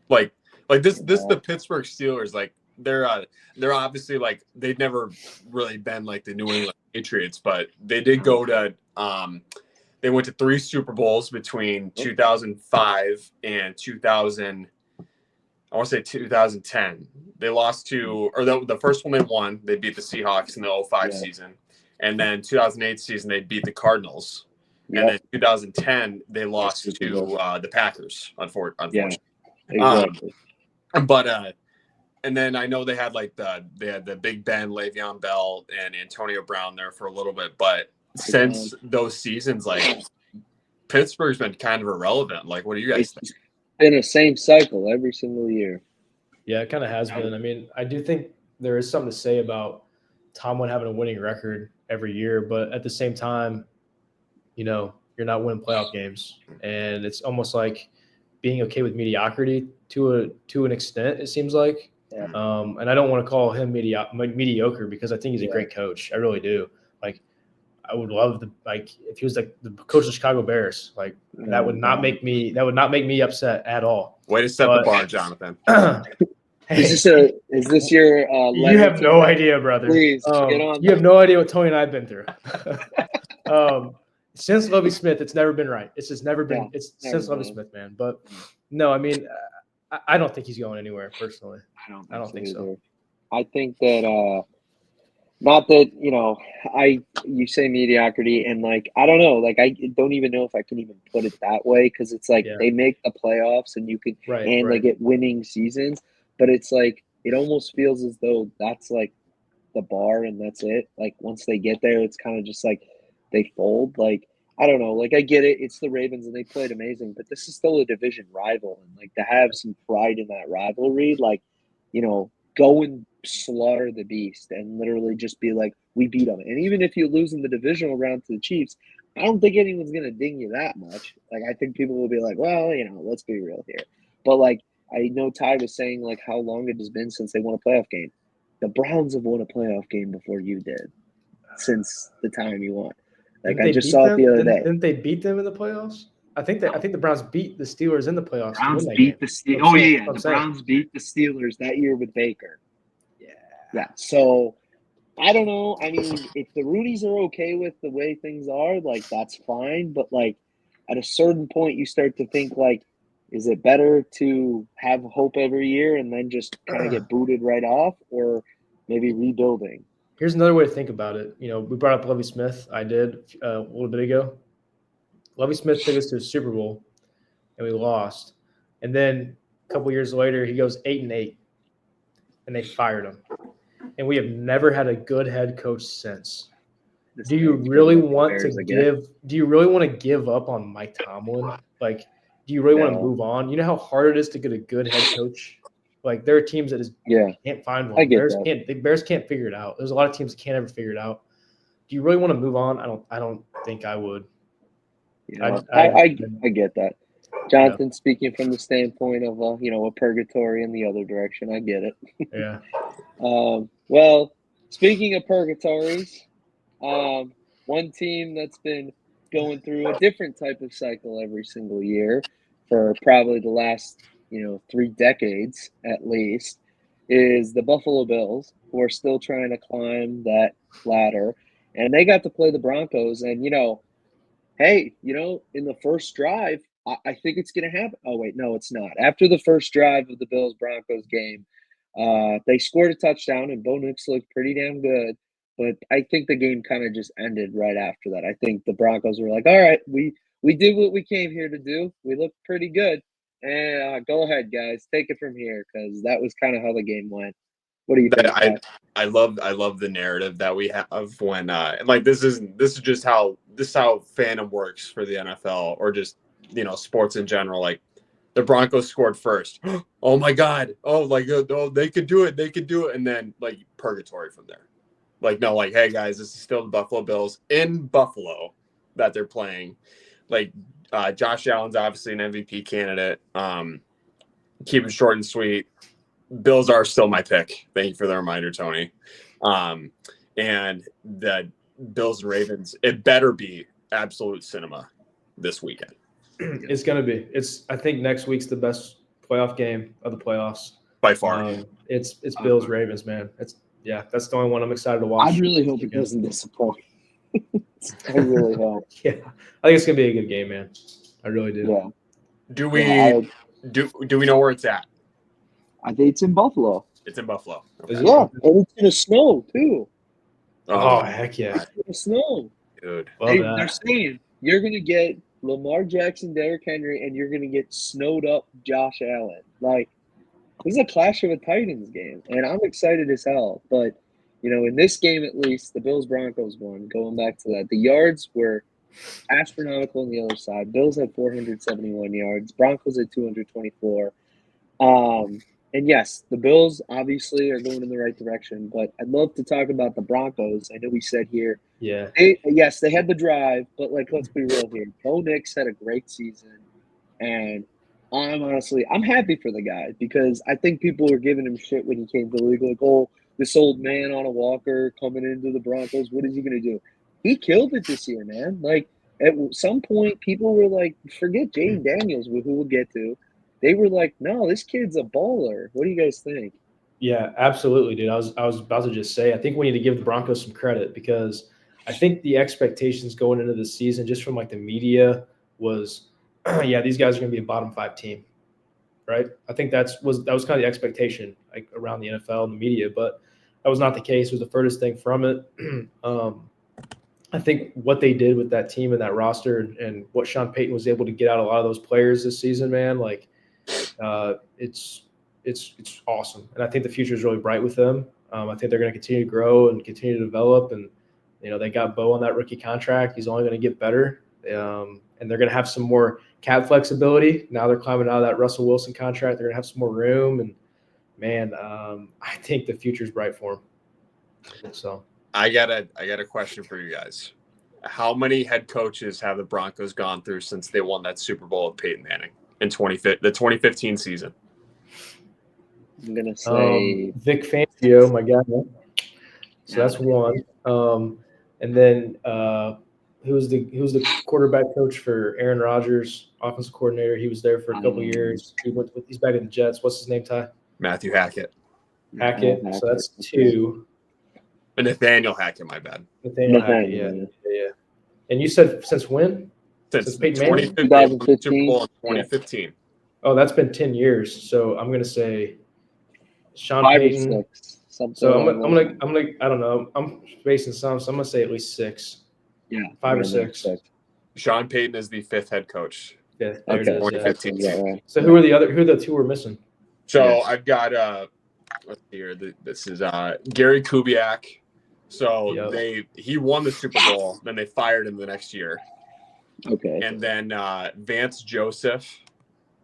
Like this the Pittsburgh Steelers. Like they're obviously like they've never really been like the New England Patriots, but they did go to they went to 3 Super Bowls between 2005 and 2000. I want to say 2010. They lost to, or the first one they won, they beat the Seahawks in the 05 season. And then 2008 season, they beat the Cardinals. Yep. And then 2010, they lost to the Packers, unfortunately. Yeah, exactly. And then I know they had the Big Ben, Le'Veon Bell, and Antonio Brown there for a little bit. But since those seasons, like, Pittsburgh's been kind of irrelevant. Like, what do you guys think? Been a same cycle every single year. Yeah, it kind of has been. I mean, I do think there is something to say about Tomlin having a winning record every year, but at the same time, you're not winning playoff games, and it's almost like being okay with mediocrity to an extent. It seems like, and I don't want to call him mediocre because I think he's a great coach. I really do. Like, I would love if he was like the coach of the Chicago Bears, like that would not make me upset at all. Way to set the bar, Johnathan. Is this your you have no idea, brother. Please get on. You have no idea what Tony and I have been through. Since Lovie Smith, it's never been right. It's just never been. It's since Lovie Smith, man. But no, I mean, I don't think he's going anywhere personally. I don't think so. I think that not that you say mediocrity, and like I don't know, like I don't even know if I can even put it that way, because it's like they make the playoffs and you can they get winning seasons, but it's like it almost feels as though that's like the bar and that's it. Like once they get there, it's kind of just like they fold. Like I don't know, like I get it, it's the Ravens and they played amazing, but this is still a division rival, and like to have some pride in that rivalry, like go and slaughter the beast and literally just be like, we beat them. And even if you lose in the divisional round to the Chiefs, I don't think anyone's going to ding you that much. Like, I think people will be like, well, let's be real here. But like, I know Ty was saying like how long it has been since they won a playoff game. The Browns have won a playoff game before you did since the time you won. Like I just saw it the other day. Didn't they beat them in the playoffs? I think the Browns beat the Steelers in the playoffs. Browns beat the Steelers. Oh yeah, the Browns beat the Steelers that year with Baker. Yeah. So I don't know. I mean, if the Roonies are okay with the way things are, like that's fine. But like at a certain point, you start to think like, is it better to have hope every year and then just kind of get booted right off, or maybe rebuilding? Here's another way to think about it. We brought up Lovie Smith. I did a little bit ago. Lovie Smith took us to a Super Bowl, and we lost. And then a couple years later, he goes 8-8, and they fired him. And we have never had a good head coach since. Do you really want to give up on Mike Tomlin? Like, do you really want to move on? You know how hard it is to get a good head coach? Like, there are teams that can't find one. The Bears can't figure it out. There's a lot of teams that can't ever figure it out. Do you really want to move on? I don't think I would. I get that. Johnathan, speaking from the standpoint of a purgatory in the other direction, I get it. Yeah. Well, speaking of purgatories, one team that's been going through a different type of cycle every single year for probably the last 3 decades at least is the Buffalo Bills, who are still trying to climb that ladder, and they got to play the Broncos, and hey, in the first drive, I think it's going to happen. Oh, wait, no, it's not. After the first drive of the Bills-Broncos game, they scored a touchdown, and Bo Nix looked pretty damn good. but I think the game kind of just ended right after that. I think the Broncos were like, all right, we did what we came here to do. We looked pretty good. And go ahead, guys, take it from here, because that was kind of how the game went. What do you think? I love the narrative that we have when and like this is just how fandom works for the NFL, or just sports in general. Like the Broncos scored first. Oh my God! Oh, they could do it. They could do it, and then like purgatory from there. Like, no, like, hey guys, this is still the Buffalo Bills in Buffalo that they're playing. Like Josh Allen's obviously an MVP candidate. Keep it short and sweet. Bills are still my pick. Thank you for the reminder, Tony. And the Bills and Ravens, it better be absolute cinema this weekend. It's going to be. I think next week's the best playoff game of the playoffs. By far. It's Bills Ravens, man. That's the only one I'm excited to watch. I really hope it doesn't disappoint. I really hope. Yeah. I think it's going to be a good game, man. I really do. Yeah. Do we know where it's at? I think it's in Buffalo. It's in Buffalo. Okay. Yeah, and it's going to snow, too. Oh, heck yeah. It's going to snow. Dude. They're saying you're going to get Lamar Jackson, Derrick Henry, and you're going to get snowed up Josh Allen. Like, this is a Clash of the Titans game, and I'm excited as hell. But, in this game at least, the Bills-Broncos won. Going back to that, the yards were astronomical on the other side. Bills had 471 yards. Broncos had 224. And yes, the Bills obviously are going in the right direction, but I'd love to talk about the Broncos. I know we said here, yeah, they had the drive, but let's be real here. Bo Nix had a great season, and I'm happy for the guy, because I think people were giving him shit when he came to the league, like, oh, this old man on a walker coming into the Broncos, what is he going to do? He killed it this year, man. Like, at some point, people were like, forget Jaden Daniels, who we'll get to. They were like, no, this kid's a baller. What do you guys think? Yeah, absolutely, dude. I was about to just say, I think we need to give the Broncos some credit, because I think the expectations going into the season, just from like the media, was, yeah, these guys are going to be a bottom 5 team, right? I think that was kind of the expectation, like, around the NFL and the media, but that was not the case. It was the furthest thing from it. I think what they did with that team and that roster, and what Sean Payton was able to get out of a lot of those players this season, man, like, it's awesome, and I think the future is really bright with them. I think they're going to continue to grow and continue to develop, and they got Bo on that rookie contract. He's only going to get better, and they're going to have some more cap flexibility. Now they're climbing out of that Russell Wilson contract. They're going to have some more room, and man, I think the future is bright for them. So I got a question for you guys. How many head coaches have the Broncos gone through since they won that Super Bowl with Peyton Manning in the 2015 season? I'm gonna say Vic Fangio, my guy. So that's one. And then who was the quarterback coach for Aaron Rodgers, offensive coordinator? He was there for a couple of years. He's back in the Jets. What's his name, Ty? Matthew Hackett. Hackett. So that's 2. Nathaniel Hackett, my bad. Nathaniel Hackett, yeah. And you said since when? Since Peyton Manning? 2015. Super Bowl in 2015. Oh, that's been 10 years. So I'm gonna say Sean 5 Payton. or 6. So I'm gonna I don't know. I'm spacing some, so I'm gonna say at least 6. Yeah, 5 or 6. Sean Payton is the 5th head coach. Yeah, there it is. 2015. Yeah, right. So who are the 2 we're missing? So I've got let's see here. This is Gary Kubiak. So he won the Super Bowl, then they fired him the next year. Okay. And then Vance Joseph.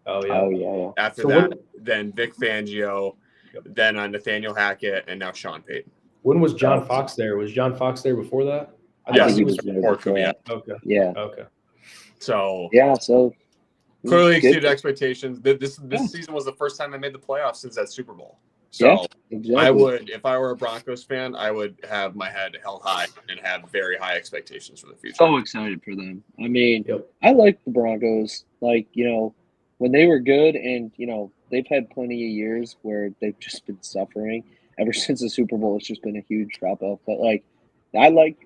Oh yeah. After that, then Vic Fangio, then Nathaniel Hackett, and now Sean Payton. When was John Fox there? Was John Fox there before that? Yes, he was before Kubiak. Okay. Yeah. Okay. So good. clearly exceeded expectations. This season was the first time they made the playoffs since that Super Bowl. So exactly. I would, if I were a Broncos fan, I would have my head held high and have very high expectations for the future. So excited for them. I mean, I like the Broncos. Like, when they were good, and, they've had plenty of years where they've just been suffering. Ever since the Super Bowl, it's just been a huge drop-off. But, I like,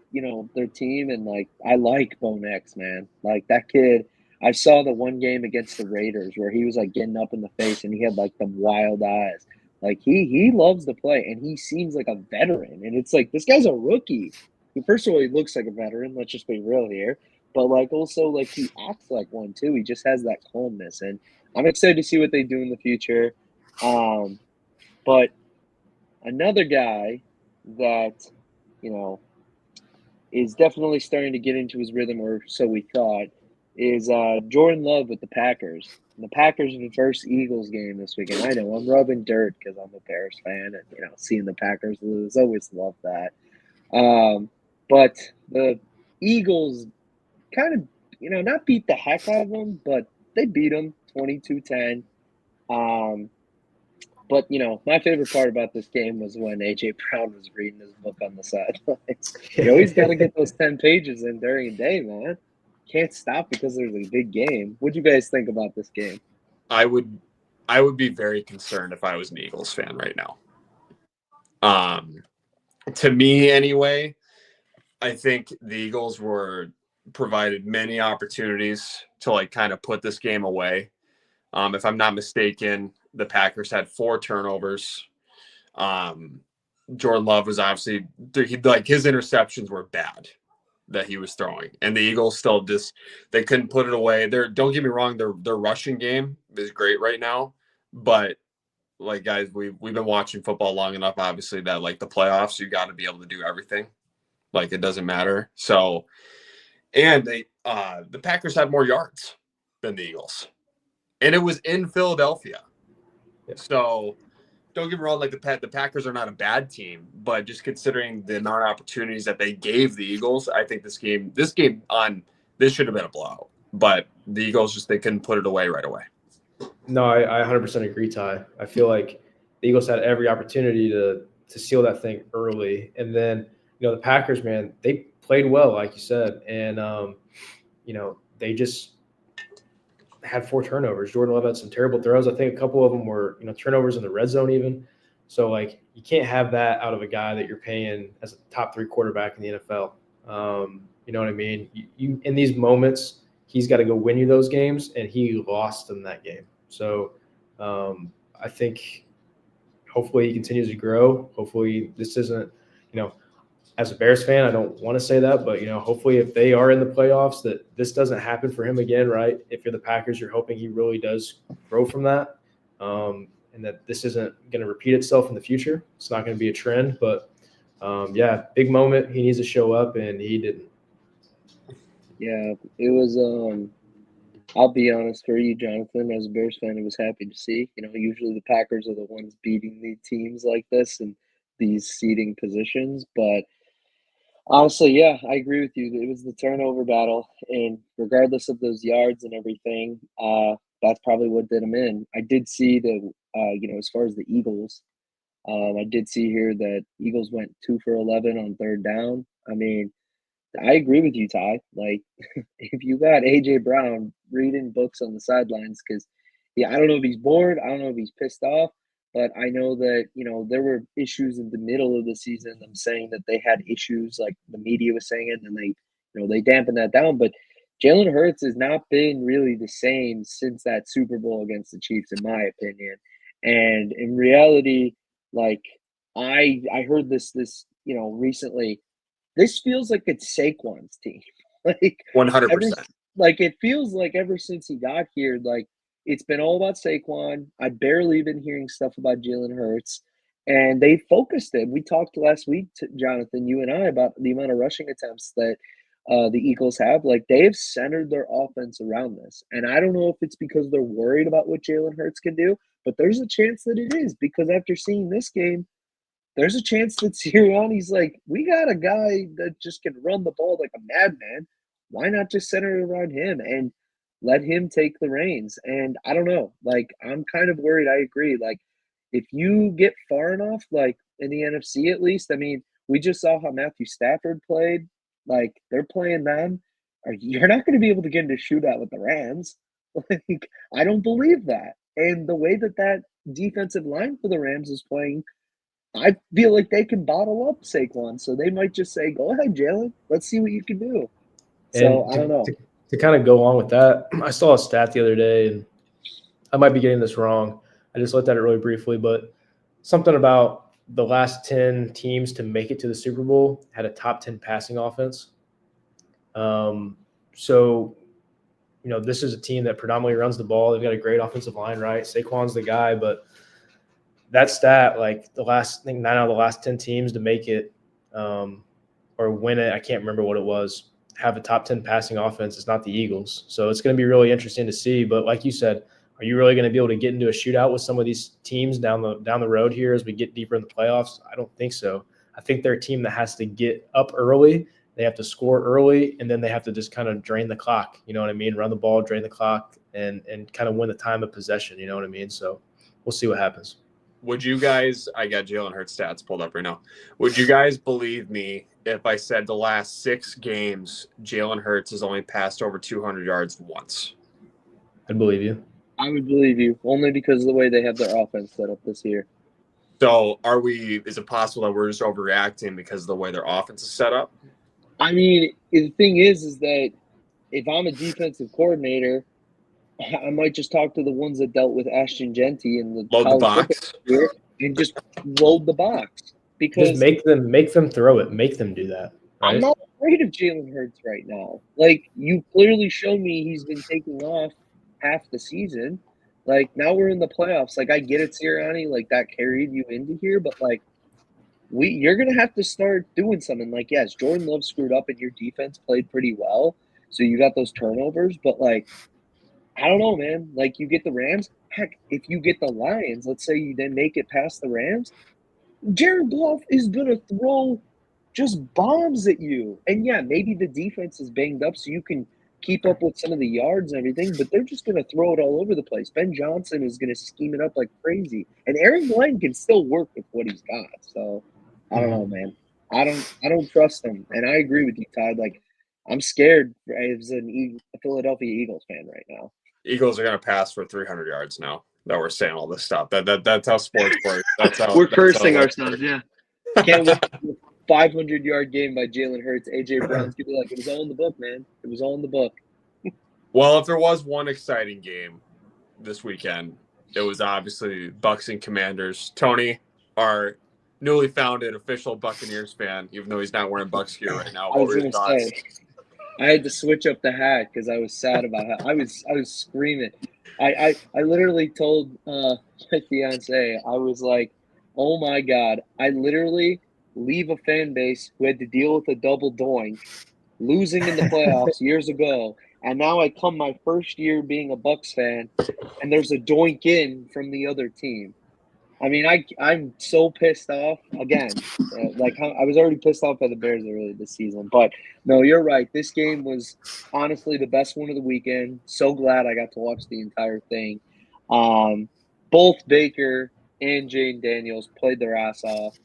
their team, and, I like Bo Nix, man. Like, that kid, I saw the one game against the Raiders where he was, getting up in the face, and he had, them wild eyes. Like he loves to play, and he seems like a veteran. And it's like this guy's a rookie. First of all, he looks like a veteran. Let's just be real here. But like also like he acts like one too. He just has that calmness, and I'm excited to see what they do in the future. But another guy that is definitely starting to get into his rhythm, or so we thought, is Jordan Love with the Packers. And the Packers versus Eagles game this weekend. I know I'm rubbing dirt because I'm a Bears fan, and seeing the Packers lose, always love that. But the Eagles kind of, not beat the heck out of them, but they beat them 22-10. But, my favorite part about this game was when A.J. Brown was reading his book on the sidelines. You always got to get those 10 pages in during a day, man. Can't stop because there's a big game. What do you guys think about this game? I would be very concerned if I was an Eagles fan right now. To me, anyway, I think the Eagles were provided many opportunities to like kind of put this game away. If I'm not mistaken, the Packers had 4 turnovers. Jordan Love was obviously his interceptions were bad that he was throwing, and the Eagles still they couldn't put it away. Don't get me wrong, their rushing game is great right now, but like guys, we've been watching football long enough, obviously, that like the playoffs, you got to be able to do everything. Like it doesn't matter. So, and the Packers had more yards than the Eagles, and it was in Philadelphia. Yeah. So don't get me wrong, like the Packers are not a bad team, but just considering the amount of opportunities that they gave the Eagles, I think this game should have been a blowout. But the Eagles they couldn't put it away right away. No, I 100% agree, Ty. I feel like the Eagles had every opportunity to seal that thing early. And then, the Packers, man, they played well, like you said. And, they just had 4 turnovers. Jordan Love had some terrible throws. I think a couple of them were, turnovers in the red zone even. So, like, you can't have that out of a guy that you're paying as a top 3 quarterback in the NFL. You know what I mean? You in these moments, he's got to go win you those games, and he lost them that game. So, I think hopefully he continues to grow. Hopefully this isn't, as a Bears fan, I don't want to say that, but, hopefully if they are in the playoffs, that this doesn't happen for him again, right? If you're the Packers, you're hoping he really does grow from that, and that this isn't going to repeat itself in the future. It's not going to be a trend, but, big moment. He needs to show up, and he didn't. Yeah, it was I'll be honest for you, Johnathan, as a Bears fan, it was happy to see. Usually the Packers are the ones beating the teams like this and these seeding positions, but honestly, yeah, I agree with you. It was the turnover battle, and regardless of those yards and everything, that's probably what did them in. I did see that, as far as the Eagles, I did see here that Eagles went 2 for 11 on 3rd down. I mean, I agree with you, Ty. Like, if you got A.J. Brown reading books on the sidelines, because, I don't know if he's bored. I don't know if he's pissed off. But I know that, there were issues in the middle of the season, them saying that they had issues, like the media was saying it, and they dampened that down. But Jalen Hurts has not been really the same since that Super Bowl against the Chiefs, in my opinion. And in reality, like, I heard this, recently. This feels like it's Saquon's team. Like 100%. Like it feels like ever since he got here, like it's been all about Saquon. I barely been hearing stuff about Jalen Hurts, and they focused him. We talked last week, Johnathan, you and I, about the amount of rushing attempts that the Eagles have. Like they have centered their offense around this, and I don't know if it's because they're worried about what Jalen Hurts can do, but there's a chance that it is, because after seeing this game, there's a chance that Sirianni's like, we got a guy that just can run the ball like a madman. Why not just center it around him and let him take the reins? And I don't know. Like, I'm kind of worried. I agree. Like, if you get far enough, like in the NFC at least, I mean, we just saw how Matthew Stafford played. Like, they're playing them. You're not going to be able to get into a shootout with the Rams. Like, I don't believe that. And the way that defensive line for the Rams is playing, I feel like they can bottle up Saquon, so they might just say, "Go ahead, Jalen. Let's see what you can do." So I don't know. To kind of go on with that, I saw a stat the other day, and I might be getting this wrong. I just looked at it really briefly, but something about the last 10 teams to make it to the Super Bowl had a top 10 passing offense. So, this is a team that predominantly runs the ball. They've got a great offensive line, right? Saquon's the guy, but that stat, like I think 9 out of the last 10 teams to make it or win it, I can't remember what it was, have a top 10 passing offense. It's not the Eagles. So it's going to be really interesting to see. But like you said, are you really going to be able to get into a shootout with some of these teams down the road here as we get deeper in the playoffs? I don't think so. I think they're a team that has to get up early. They have to score early, and then they have to just kind of drain the clock. You know what I mean? Run the ball, drain the clock, and kind of win the time of possession. You know what I mean? So we'll see what happens. Would you guys – I got Jalen Hurts stats pulled up right now. Would you guys believe me if I said the last 6 games Jalen Hurts has only passed over 200 yards once? I'd believe you. I would believe you, only because of the way they have their offense set up this year. So is it possible that we're just overreacting because of the way their offense is set up? I mean, the thing is that if I'm a defensive coordinator, I might just talk to the ones that dealt with Ashton Genty and the Load the box and just load the box. Because just make them throw it. Make them do that. Right? I'm not afraid of Jalen Hurts right now. Like, you clearly showed me he's been taking off half the season. Like, now we're in the playoffs. Like, I get it, Sirianni. Like, that carried you into here. But, like, you're going to have to start doing something. Like, yes, Jordan Love screwed up and your defense played pretty well. So you got those turnovers. But, like, I don't know, man. Like, you get the Rams. Heck, if you get the Lions, let's say you then make it past the Rams, Jared Goff is going to throw just bombs at you. And, yeah, maybe the defense is banged up so you can keep up with some of the yards and everything, but they're just going to throw it all over the place. Ben Johnson is going to scheme it up like crazy. And Aaron Glenn can still work with what he's got. So, I don't know, man. I don't trust him. And I agree with you, Todd. Like, I'm scared as a Philadelphia Eagles fan right now. Eagles are going to pass for 300 yards now that we're saying all this stuff. That's how sports work. We're cursing ourselves, yeah. Can't wait for a 500-yard game by Jalen Hurts. A.J. Brown's going to be like, it was all in the book, man. It was all in the book. Well, if there was one exciting game this weekend, it was obviously Bucs and Commanders. Tony, our newly founded official Buccaneers fan, even though he's not wearing Bucs gear right now. What were your thoughts? I had to switch up the hat because I was sad about how I was screaming. I literally told my fiance, I was like, oh my God, I literally leave a fan base who had to deal with a double doink, losing in the playoffs years ago, and now I come my first year being a Bucs fan, and there's a doink in from the other team. I mean, I'm so pissed off again. I was already pissed off by the Bears earlier this season, but no, you're right. This game was honestly the best one of the weekend. So glad I got to watch the entire thing. Both Baker and Jane Daniels played their ass off.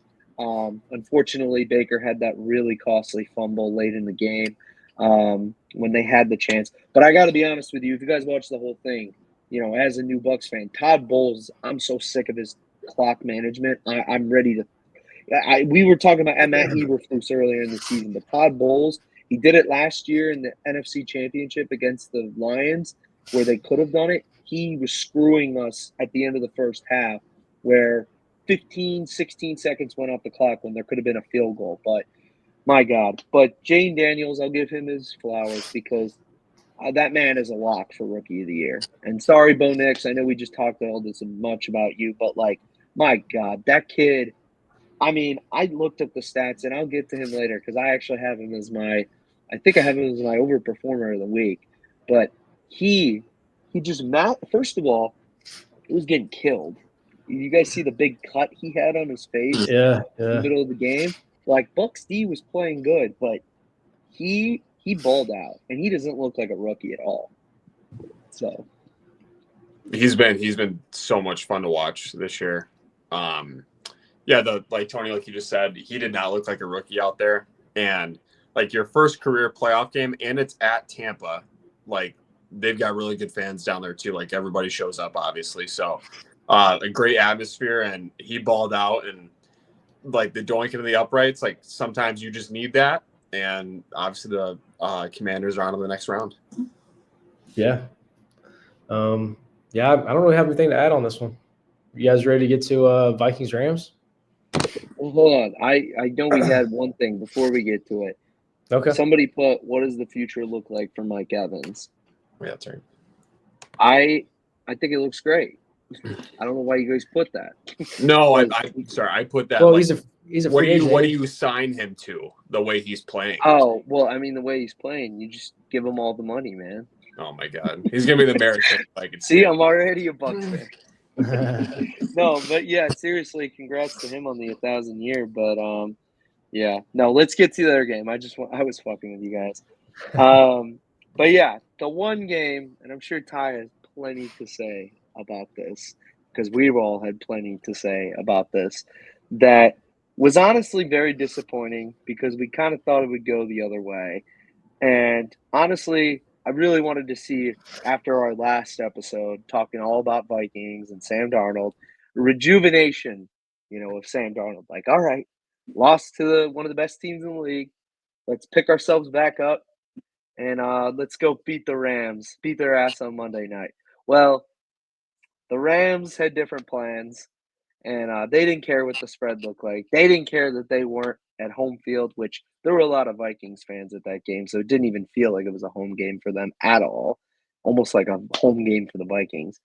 Unfortunately, Baker had that really costly fumble late in the game when they had the chance. But I got to be honest with you, if you guys watch the whole thing, as a new Bucs fan, Todd Bowles, I'm so sick of his clock management. I'm ready to. We were talking about Matt Eberflus earlier in the season, but Todd Bowles, he did it last year in the NFC Championship against the Lions, where they could have done it. He was screwing us at the end of the first half, where 15, 16 seconds went off the clock when there could have been a field goal. But my God! But Jane Daniels, I'll give him his flowers because that man is a lock for Rookie of the Year. And sorry, Bo Nix, I know we just talked all this much about you, but my God, that kid. I mean, I looked up the stats, and I'll get to him later because I actually have him as my overperformer of the week. But he just first of all, he was getting killed. You guys see the big cut he had on his face in the middle of the game? Like, Bucs D was playing good, but he balled out, and he doesn't look like a rookie at all. So he's been so much fun to watch this year. Tony, like you just said, he did not look like a rookie out there. And your first career playoff game, and it's at Tampa. They've got really good fans down there too. Everybody shows up, obviously. So a great atmosphere, and he balled out, and the doink into the uprights. Sometimes you just need that. And obviously the Commanders are on to the next round. Yeah. I don't really have anything to add on this one. You guys ready to get to Vikings Rams? Well, hold on. I know we had one thing before we get to it. Okay. Somebody put, what does the future look like for Mike Evans? Yeah, that's right. I think it looks great. I don't know why you guys put that. No, I'm sorry. I put that. Well, like, he's a what free agent. do you sign him to? The way he's playing. Oh, well, I mean, the way he's playing, you just give him all the money, man. Oh my God, he's gonna be the Merrick. I can See, I'm already a Bucs fan. Yeah. No, but yeah, seriously, congrats to him on the 1,000 year. But yeah, no, let's get to the other game. I was fucking with you guys. But yeah, the one game, and I'm sure Ty has plenty to say about this because we've all had plenty to say about this. That was honestly very disappointing because we kind of thought it would go the other way, and honestly, I really wanted to see after our last episode talking all about Vikings and Sam Darnold, rejuvenation, of Sam Darnold. Like, all right, lost to one of the best teams in the league. Let's pick ourselves back up and let's go beat the Rams, beat their ass on Monday night. Well, the Rams had different plans, and they didn't care what the spread looked like. They didn't care that they weren't at home field, which there were a lot of Vikings fans at that game, so it didn't even feel like it was a home game for them at all, almost like a home game for the Vikings.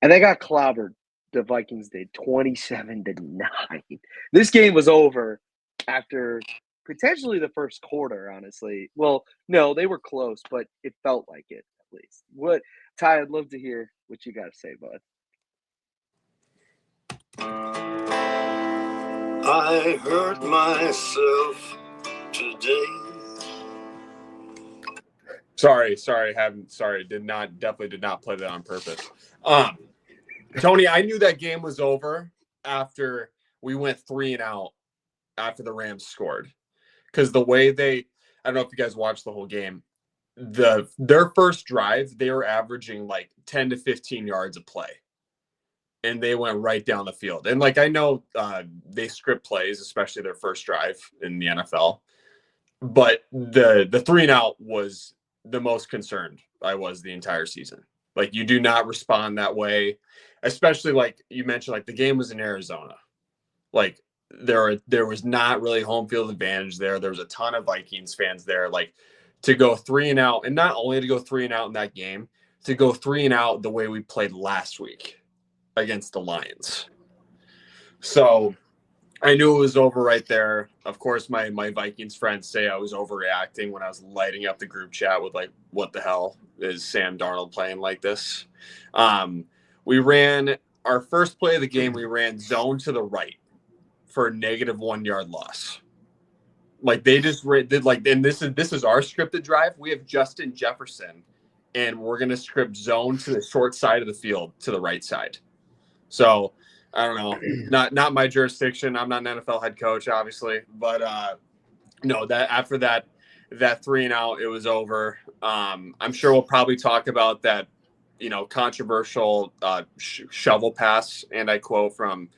And they got clobbered, the Vikings did, 27-9. This game was over after potentially the first quarter, honestly. Well, no, they were close, but it felt like it, at least. Ty, I'd love to hear what you got to say, bud. I hurt myself today. Sorry. Definitely did not play that on purpose. Tony, I knew that game was over after we went 3-and-out after the Rams scored. Because the way I don't know if you guys watched the whole game, their first drive, they were averaging like 10 to 15 yards a play. And they went right down the field. And I know they script plays, especially their first drive in the NFL. But the 3-and-out was the most concerned I was the entire season. You do not respond that way, especially you mentioned, the game was in Arizona. There was not really home field advantage there. There was a ton of Vikings fans there. To go 3-and-out, and not only to go 3-and-out in that game, to go 3-and-out the way we played last week against the Lions. So I knew it was over right there. Of course, my Vikings friends say I was overreacting when I was lighting up the group chat with what the hell is Sam Darnold playing like this? We ran our first play of the game. We ran zone to the right for a -1 yard loss. They just did and this is our scripted drive. We have Justin Jefferson, and we're gonna script zone to the short side of the field to the right side. So I don't know, not my jurisdiction. I'm not an NFL head coach, obviously, but no, that after that 3-and-out, it was over. I'm sure we'll probably talk about that, controversial shovel pass, and I quote from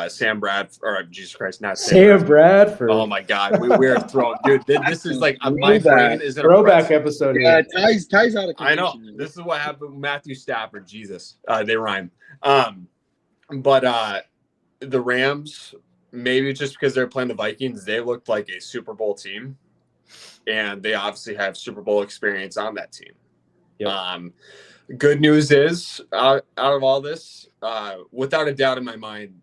Sam Bradford, or Jesus Christ, not Sam Bradford. Oh my God, we're throwing, dude. This is my brain is in a throwback press. episode. Yeah, Ty's out of condition. I know. This is what happened with Matthew Stafford. Jesus, they rhyme. But the Rams, maybe just because they're playing the Vikings, they looked like a Super Bowl team, and they obviously have Super Bowl experience on that team. Yep. Good news is, out of all this, without a doubt in my mind,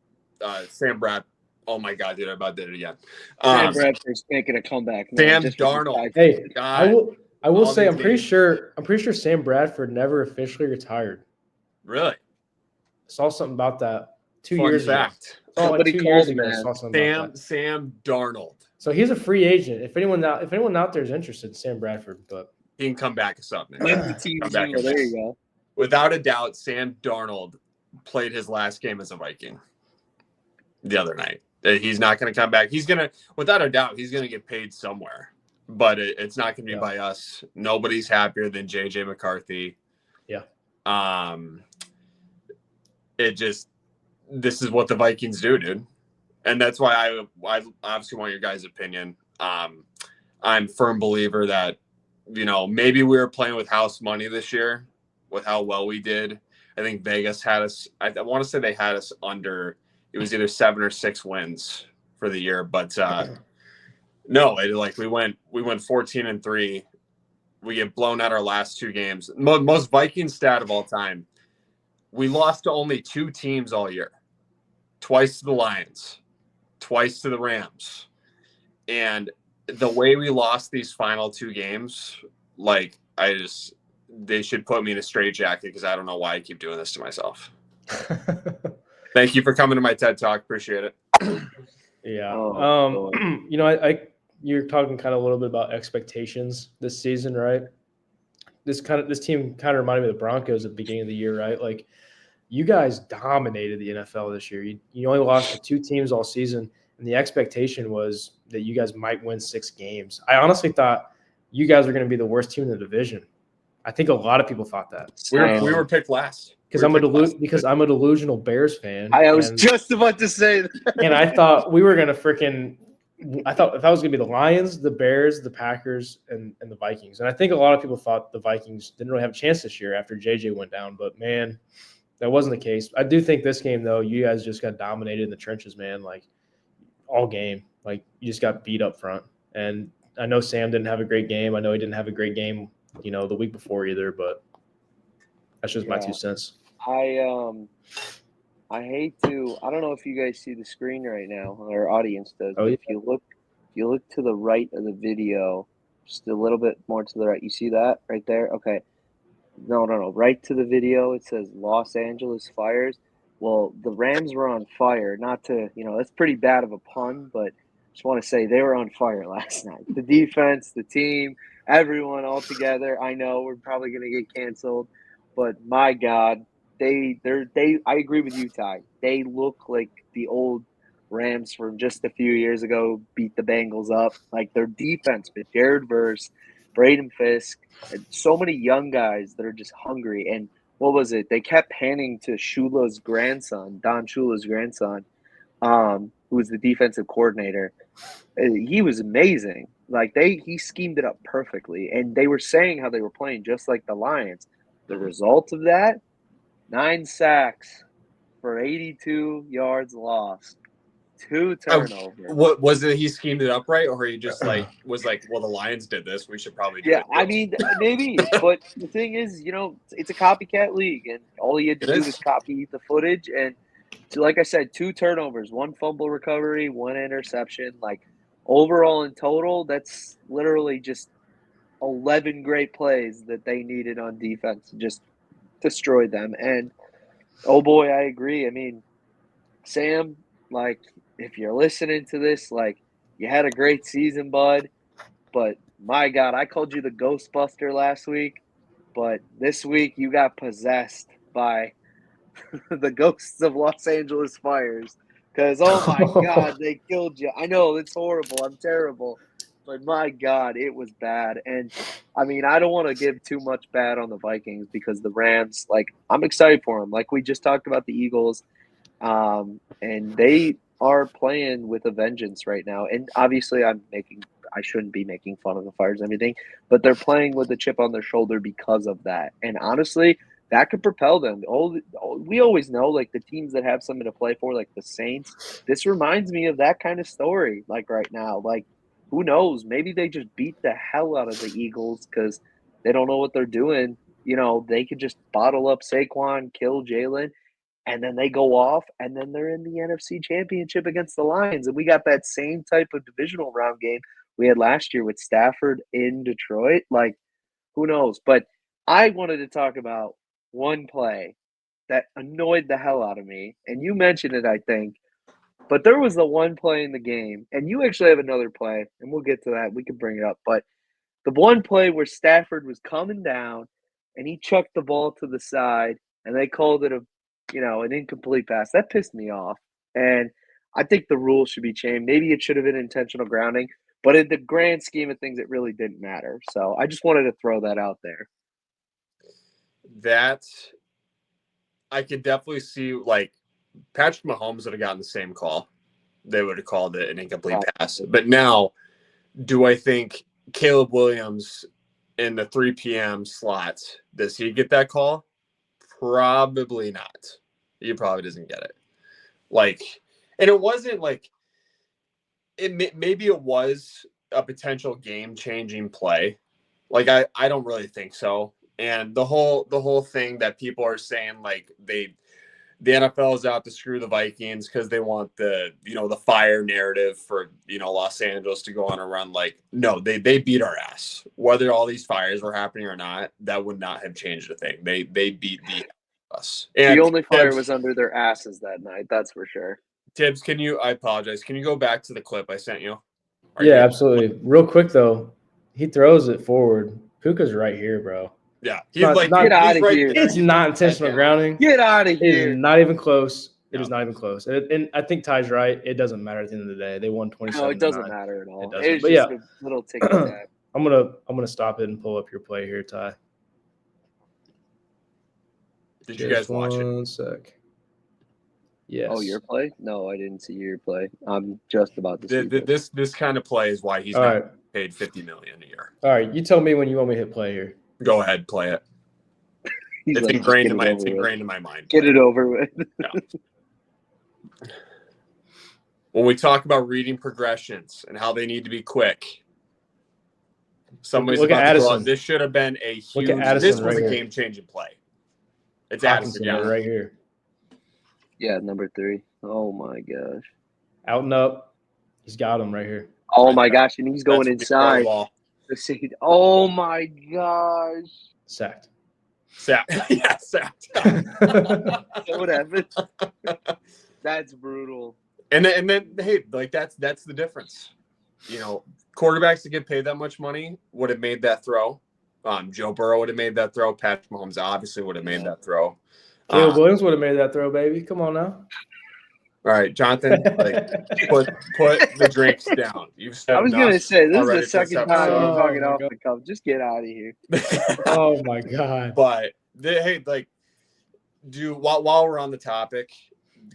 Sam Bradford. Oh my God, dude! I about did it again. Sam Bradford's making a comeback. Sam Darnold. Hey, God, I will say I'm pretty sure Sam Bradford never officially retired. Really? Saw something about that 2 Fun years fact. ago. Somebody 2 years called ago. him, Saw something about that. Sam Darnold. So he's a free agent. If anyone out there is interested in Sam Bradford, but he can come back as something. There you go. Without a doubt, Sam Darnold played his last game as a Viking the other night. He's not going to come back. Without a doubt, he's going to get paid somewhere, but it's not going to be by us. Nobody's happier than JJ McCarthy. Yeah. This is what the Vikings do, dude. And that's why I obviously want your guys' opinion. I'm a firm believer that, maybe we were playing with house money this year with how well we did. I think Vegas had us. I want to say they had us under. It was either 7 or 6 wins for the year, but no, we went 14-3. We get blown out our last 2 games. Most Viking stat of all time. We lost to only 2 teams all year. Twice to the Lions, twice to the Rams. And the way we lost these final 2 games, they should put me in a straitjacket because I don't know why I keep doing this to myself. Thank you for coming to my TED Talk. Appreciate it. Yeah. I you're talking kind of a little bit about expectations this season, right? This team kind of reminded me of the Broncos at the beginning of the year, right? Like, you guys dominated the NFL this year. You only lost to 2 teams all season, and the expectation was that you guys might win 6 games. I honestly thought you guys were going to be the worst team in the division. I think a lot of people thought that. We were picked last. Because I'm a delusional Bears fan. I was just about to say that. And I thought we were going to I thought if I was going to be the Lions, the Bears, the Packers, and the Vikings. And I think a lot of people thought the Vikings didn't really have a chance this year after JJ went down. But, man, that wasn't the case. I do think this game, though, you guys just got dominated in the trenches, man, like all game. Like, you just got beat up front. And I know Sam didn't have a great game. I know he didn't have a great game, the week before either. But that's just my 2 cents. I hate to. I don't know if you guys see the screen right now. Our audience does. Oh, yeah. If you look to the right of the video, just a little bit more to the right. You see that right there? Okay. No. Right to the video, it says Los Angeles Fires. Well, the Rams were on fire. Not to, that's pretty bad of a pun, but just want to say they were on fire last night. The defense, the team, everyone all together. I know we're probably going to get canceled, but my God. I agree with you, Ty. They look like the old Rams from just a few years ago beat the Bengals up. Like, their defense, but Jared Verse, Braden Fisk, and so many young guys that are just hungry. And what was it? They kept panning to Shula's grandson, Don Shula's grandson, who was the defensive coordinator. He was amazing. Like, he schemed it up perfectly. And they were saying how they were playing just like the Lions. The result of that, 9 sacks for 82 yards lost, 2 turnovers. What was it? He schemed it up right, or he just was like, "Well, the Lions did this. We should probably do it." Yeah, I mean, maybe. But the thing is, it's a copycat league, and all he had to do was copy the footage. And so, like I said, 2 turnovers, 1 fumble recovery, 1 interception. Like, overall in total, that's literally just 11 great plays that they needed on defense. Just destroyed them. And oh boy, I agree. I mean, Sam, like, if you're listening to this, like, you had a great season, bud, but my God, I called you the Ghostbuster last week, but this week you got possessed by the ghosts of Los Angeles Fires, because oh my God, they killed you. I know it's horrible. I'm terrible. But my God, it was bad. And I mean, I don't want to give too much bad on the Vikings because the Rams, like, I'm excited for them. Like we just talked about the Eagles, and they are playing with a vengeance right now. And obviously I shouldn't be making fun of the Fires and everything, but they're playing with a chip on their shoulder because of that. And honestly, that could propel them. We always know, like, the teams that have something to play for, like the Saints, this reminds me of that kind of story, like right now. Like, who knows? Maybe they just beat the hell out of the Eagles because they don't know what they're doing. They could just bottle up Saquon, kill Jalen, and then they go off, and then they're in the NFC Championship against the Lions. And we got that same type of divisional round game we had last year with Stafford in Detroit. Like, who knows? But I wanted to talk about one play that annoyed the hell out of me. And you mentioned it, I think. But there was the one play in the game, and you actually have another play, and we'll get to that. We can bring it up. But the one play where Stafford was coming down, and he chucked the ball to the side, and they called it an incomplete pass. That pissed me off. And I think the rules should be changed. Maybe it should have been intentional grounding, but in the grand scheme of things, it really didn't matter. So I just wanted to throw that out there. That I could definitely see, like, Patrick Mahomes would have gotten the same call. They would have called it an incomplete pass. But now, do I think Caleb Williams in the 3 p.m. slot, does he get that call? Probably not. He probably doesn't get it. Like, and it wasn't like maybe it was a potential game-changing play. Like, I don't really think so. And the whole thing that people are saying, like, the NFL is out to screw the Vikings because they want the fire narrative for, Los Angeles to go on a run. Like, no, they beat our ass. Whether all these fires were happening or not, that would not have changed a thing. They beat us. And the only fire was under their asses that night. That's for sure. Tibbs, I apologize. Can you go back to the clip I sent you? Absolutely. Real quick, though, he throws it forward. Puka's right here, bro. Yeah. Get out of here. It's not intentional grounding. Get out of here. It is not even close. It is not even close. And I think Ty's right. It doesn't matter at the end of the day. They won 27. No, it doesn't matter at all. It doesn't. It's But just a little tick tack. I'm gonna stop it and pull up your play here, Ty. Did you guys watch it? One sec. Yes. Oh, your play? No, I didn't see your play. I'm just about to see This kind of play is why he's All not right. paid $50 million a year. All right. You tell me when you want me to hit play here. Go ahead, play it. He's It's like, ingrained "Just get it over with." in my mind. Get it over with. When we talk about reading progressions and how they need to be quick, somebody's Look at about to go Addison. out. This should have been a Look huge. at Addison This was right a here. game-changing play. It's Hawkinson Addison, yeah. right here. Yeah, number 3. Oh my gosh. Out and up. He's got him right here. Oh my gosh, and he's going That's inside. ball. Oh my gosh. Sacked. Sacked. Yeah, sacked. Whatever. That's brutal. And then, hey, like that's the difference. Quarterbacks that get paid that much money would have made that throw. Joe Burrow would have made that throw. Patrick Mahomes obviously would have made that throw. Caleb Williams would have made that throw, baby. Come on now. All right, Johnathan, put the drinks down. You've said I was enough going to say, this is already the for this second time episode. you're talking Oh, off my the cuff. Just get out of here. Oh my God. But hey, like, while we're on the topic,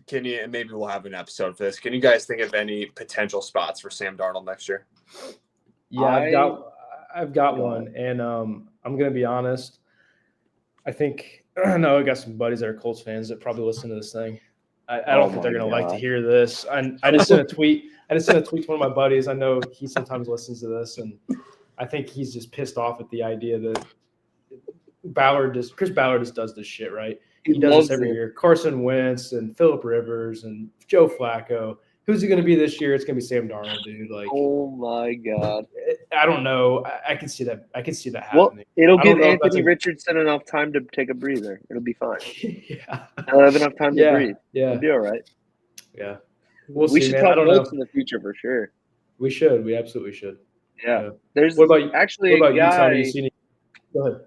can you, and maybe we'll have an episode for this, can you guys think of any potential spots for Sam Darnold next year? Yeah, I've got one, and I'm gonna be honest. I think I got some buddies that are Colts fans that probably listen to this thing. I don't think they're gonna like to hear this. I just sent a tweet. to one of my buddies. I know he sometimes listens to this, and I think he's just pissed off at the idea that Chris Ballard just does this shit, right? He does this every year. Carson Wentz and Phillip Rivers and Joe Flacco. Who's it going to be this year? It's going to be Sam Darnold, dude. Like, Oh my God. I don't know. I can see that. I can see that Well, happening. it'll I don't give know if that's Anthony a- Richardson enough time to take a breather. It'll be fine. Yeah. He'll have enough time to breathe. Yeah. It'll be all right. Yeah. We'll We see, should man. I talk don't Colts know. in the future for sure. We should. We absolutely should. Yeah. There's What about actually What about a you, guy. Tony? You seen it? Go ahead.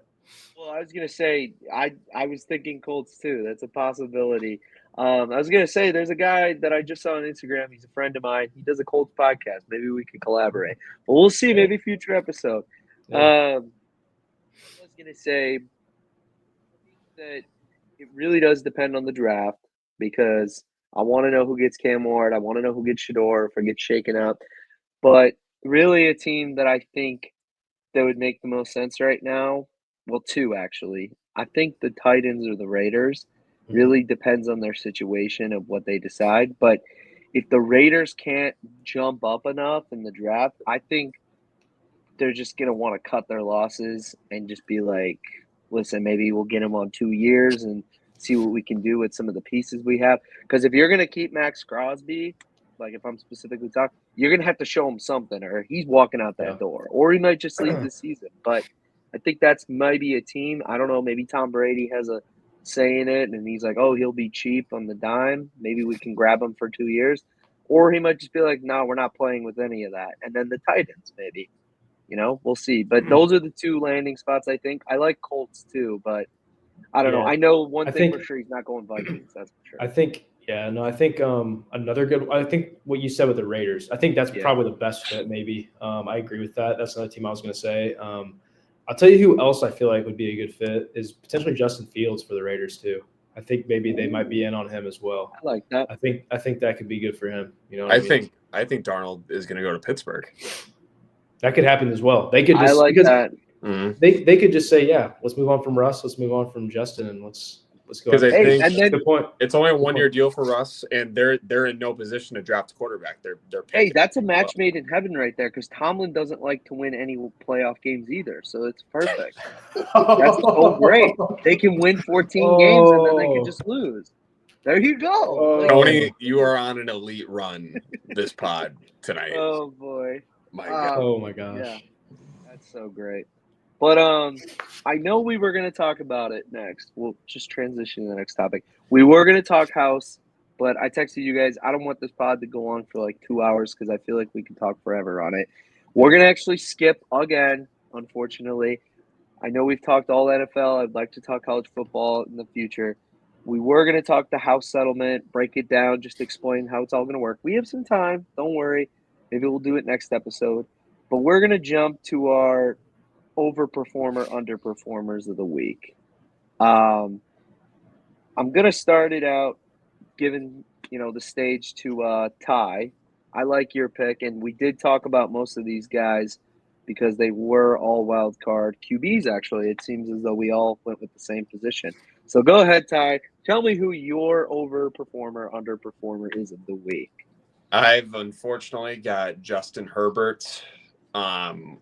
Well, I was gonna say I was thinking Colts too. That's a possibility. I was gonna say there's a guy that I just saw on Instagram. He's a friend of mine. He does a Colts podcast. Maybe we could collaborate. But we'll see. Maybe future episode. Yeah. I was gonna say that it really does depend on the draft because I want to know who gets Cam Ward. I want to know who gets Shador if it gets shaken up. But really, a team that I think that would make the most sense right now. Well, two actually. I think the Titans or the Raiders. Really depends on their situation of what they decide. But if the Raiders can't jump up enough in the draft, I think they're just going to want to cut their losses and just be like, listen, maybe we'll get them on 2 years and see what we can do with some of the pieces we have. Because if you're going to keep Max Crosby, like if I'm specifically talking, you're going to have to show him something or he's walking out that door. Or he might just leave the season. But I think that's maybe a team. I don't know. Maybe Tom Brady has a saying it and he's like, oh, he'll be cheap on the dime. Maybe we can grab him for 2 years. Or he might just be like, no, we're not playing with any of that. And then the Titans, maybe. We'll see. But those are the two landing spots, I think. I like Colts too, but I don't know. I know one thing for sure, he's not going Vikings. That's for sure. I think another good. I think what you said with the Raiders. I think that's probably the best fit. Maybe I agree with that. That's another team I was going to say. I'll tell you who else I feel like would be a good fit is potentially Justin Fields for the Raiders too. I think maybe they might be in on him as well. I like that. I think that could be good for him. I think Darnold is going to go to Pittsburgh. That could happen as well. They could just that. They could just say, yeah, let's move on from Russ, let's move on from Justin, and let's Let's go. Because I Hey, think and then Good point. it's only a 1-year deal for Russ, and they're in no position to draft a quarterback. They're hey, picking. that's a match made in heaven right there. Because Tomlin doesn't like to win any playoff games either, so it's perfect. That's so great. They can win 14 games and then they can just lose. There you go. Like, Tony, you are on an elite run this pod tonight. oh boy. My God. Oh my gosh. Yeah, that's so great. But I know we were going to talk about it next. We'll just transition to the next topic. We were going to talk house, but I texted you guys. I don't want this pod to go on for like 2 hours because I feel like we can talk forever on it. We're going to actually skip again, unfortunately. I know we've talked all NFL. I'd like to talk college football in the future. We were going to talk the house settlement, break it down, just explain how it's all going to work. We have some time. Don't worry. Maybe we'll do it next episode. But we're going to jump to our overperformer, underperformers of the week. I'm going to start it out giving, the stage to Ty. I like your pick, and we did talk about most of these guys because they were all wild card QBs, actually. It seems as though we all went with the same position. So go ahead, Ty. Tell me who your overperformer, underperformer is of the week. I've unfortunately got Justin Herbert.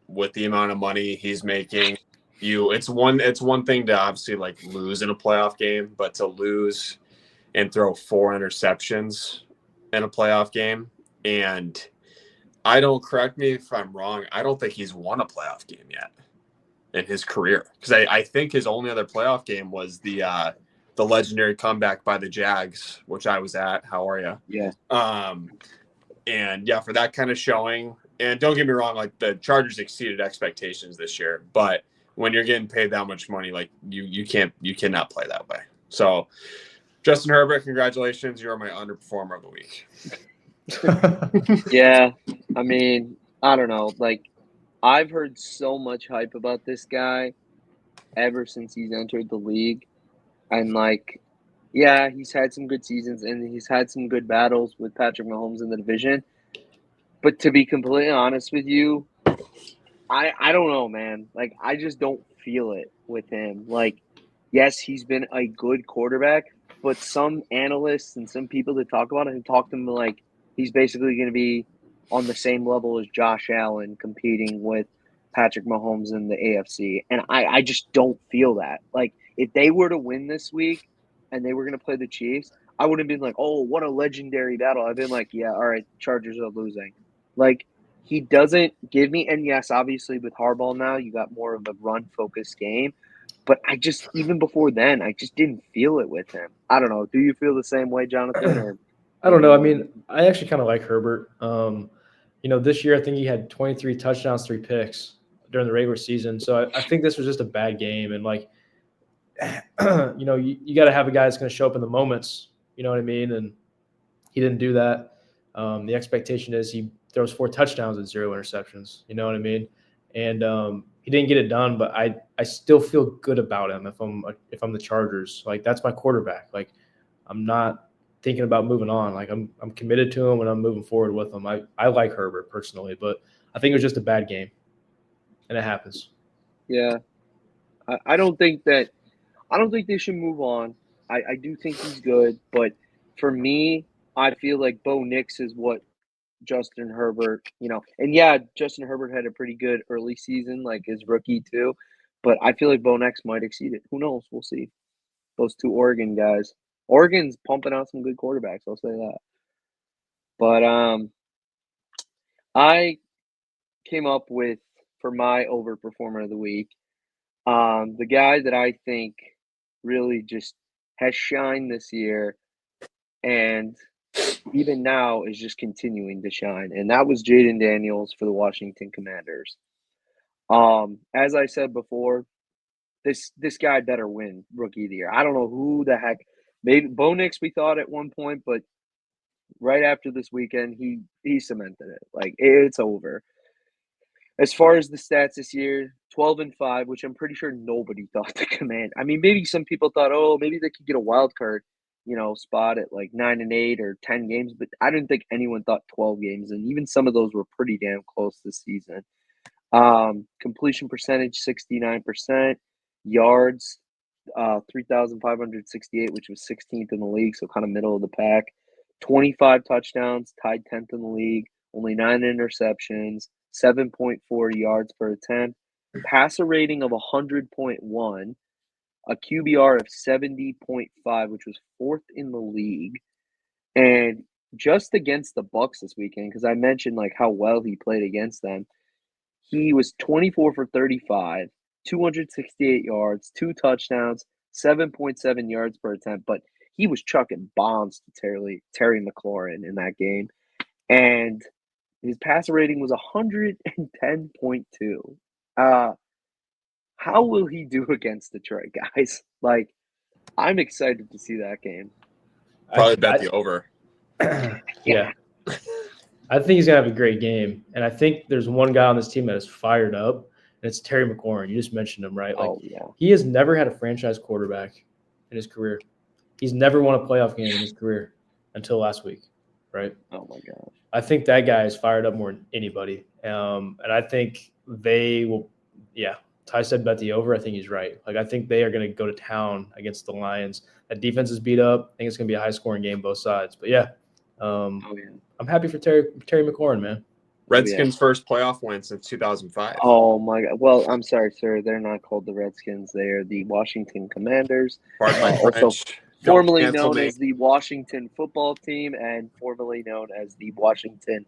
With the amount of money he's making, it's one thing to obviously like lose in a playoff game, but to lose and throw 4 interceptions in a playoff game, and correct me if I'm wrong, I don't think he's won a playoff game yet in his career, because I think his only other playoff game was the legendary comeback by the Jags, which I was at. How are you? Yeah. And yeah, for that kind of showing, and don't get me wrong, like the Chargers exceeded expectations this year, but when you're getting paid that much money, like you cannot play that way. So Justin Herbert, congratulations. You are my underperformer of the week. Yeah. I mean, I don't know. Like, I've heard so much hype about this guy ever since he's entered the league. And, like, yeah, he's had some good seasons and he's had some good battles with Patrick Mahomes in the division. But to be completely honest with you, I don't know, man. Like, I just don't feel it with him. Like, yes, he's been a good quarterback, but some analysts and some people that talk about him talk to him like he's basically going to be on the same level as Josh Allen competing with Patrick Mahomes in the AFC. And I just don't feel that. Like, if they were to win this week and they were going to play the Chiefs, I would have been like, oh, what a legendary battle. I've been like, yeah, all right, Chargers are losing. Like, he doesn't give me, and yes, obviously with Harbaugh now, you got more of a run-focused game. But I just, even before then, I just didn't feel it with him. I don't know. Do you feel the same way, Johnathan? Or I don't know. I mean, I actually kind of like Herbert. This year I think he had 23 touchdowns, 3 picks during the regular season. So I think this was just a bad game. And like, you got to have a guy that's going to show up in the moments. You know what I mean? And he didn't do that. The expectation is he throws 4 touchdowns and 0 interceptions. You know what I mean? And he didn't get it done, but I still feel good about him if I'm the Chargers. Like, that's my quarterback. Like, I'm not thinking about moving on. Like, I'm committed to him and I'm moving forward with him. I like Herbert personally, but I think it was just a bad game, and it happens. Yeah, I don't think they should move on. I do think he's good, but for me, I feel like Bo Nix is what Justin Herbert, and yeah, Justin Herbert had a pretty good early season, like his rookie too, but I feel like Bo Nix might exceed it. Who knows? We'll see. Those 2 Oregon guys. Oregon's pumping out some good quarterbacks, I'll say that. But I came up with, for my overperformer of the week, the guy that I think really just has shined this year and even now is just continuing to shine, and that was Jaden Daniels for the Washington Commanders. As I said before, this guy better win Rookie of the Year. I don't know who the heck. Maybe Bo Nix, we thought at one point, but right after this weekend, he cemented it. Like, it's over. As far as the stats this year, 12-5, which I'm pretty sure nobody thought the Command. I mean, maybe some people thought, oh, maybe they could get a wild card, spot at like 9-8 or 10 games, but I didn't think anyone thought 12 games, and even some of those were pretty damn close this season. Completion percentage 69%, yards 3,568, which was 16th in the league, so kind of middle of the pack. 25 touchdowns, tied 10th in the league. Only 9 interceptions, 7.4 yards per attempt, passer rating of 100.1, a QBR of 70.5, which was 4th in the league. And just against the Bucs this weekend, because I mentioned like how well he played against them, he was 24 for 35, 268 yards, 2 touchdowns, 7.7 yards per attempt. But he was chucking bombs to Terry McLaurin in that game. And his passer rating was 110.2. How will he do against Detroit, guys? Like, I'm excited to see that game. Probably bet the over. Yeah. I think he's going to have a great game. And I think there's one guy on this team that is fired up, and it's Terry McLaurin. You just mentioned him, right? Like, he has never had a franchise quarterback in his career. He's never won a playoff game in his career until last week, right? Oh, my gosh. I think that guy is fired up more than anybody. And I think they will – yeah, Ty said bet the over. I think he's right. Like, I think they are going to go to town against the Lions. That defense is beat up. I think it's going to be a high-scoring game both sides. But, yeah. I'm happy for Terry McLaurin, man. Redskins' first playoff win since 2005. Oh, my God. Well, I'm sorry, sir. They're not called the Redskins. They are the Washington Commanders. Pardon my French. Also formerly known as the Washington football team and formerly known as the Washington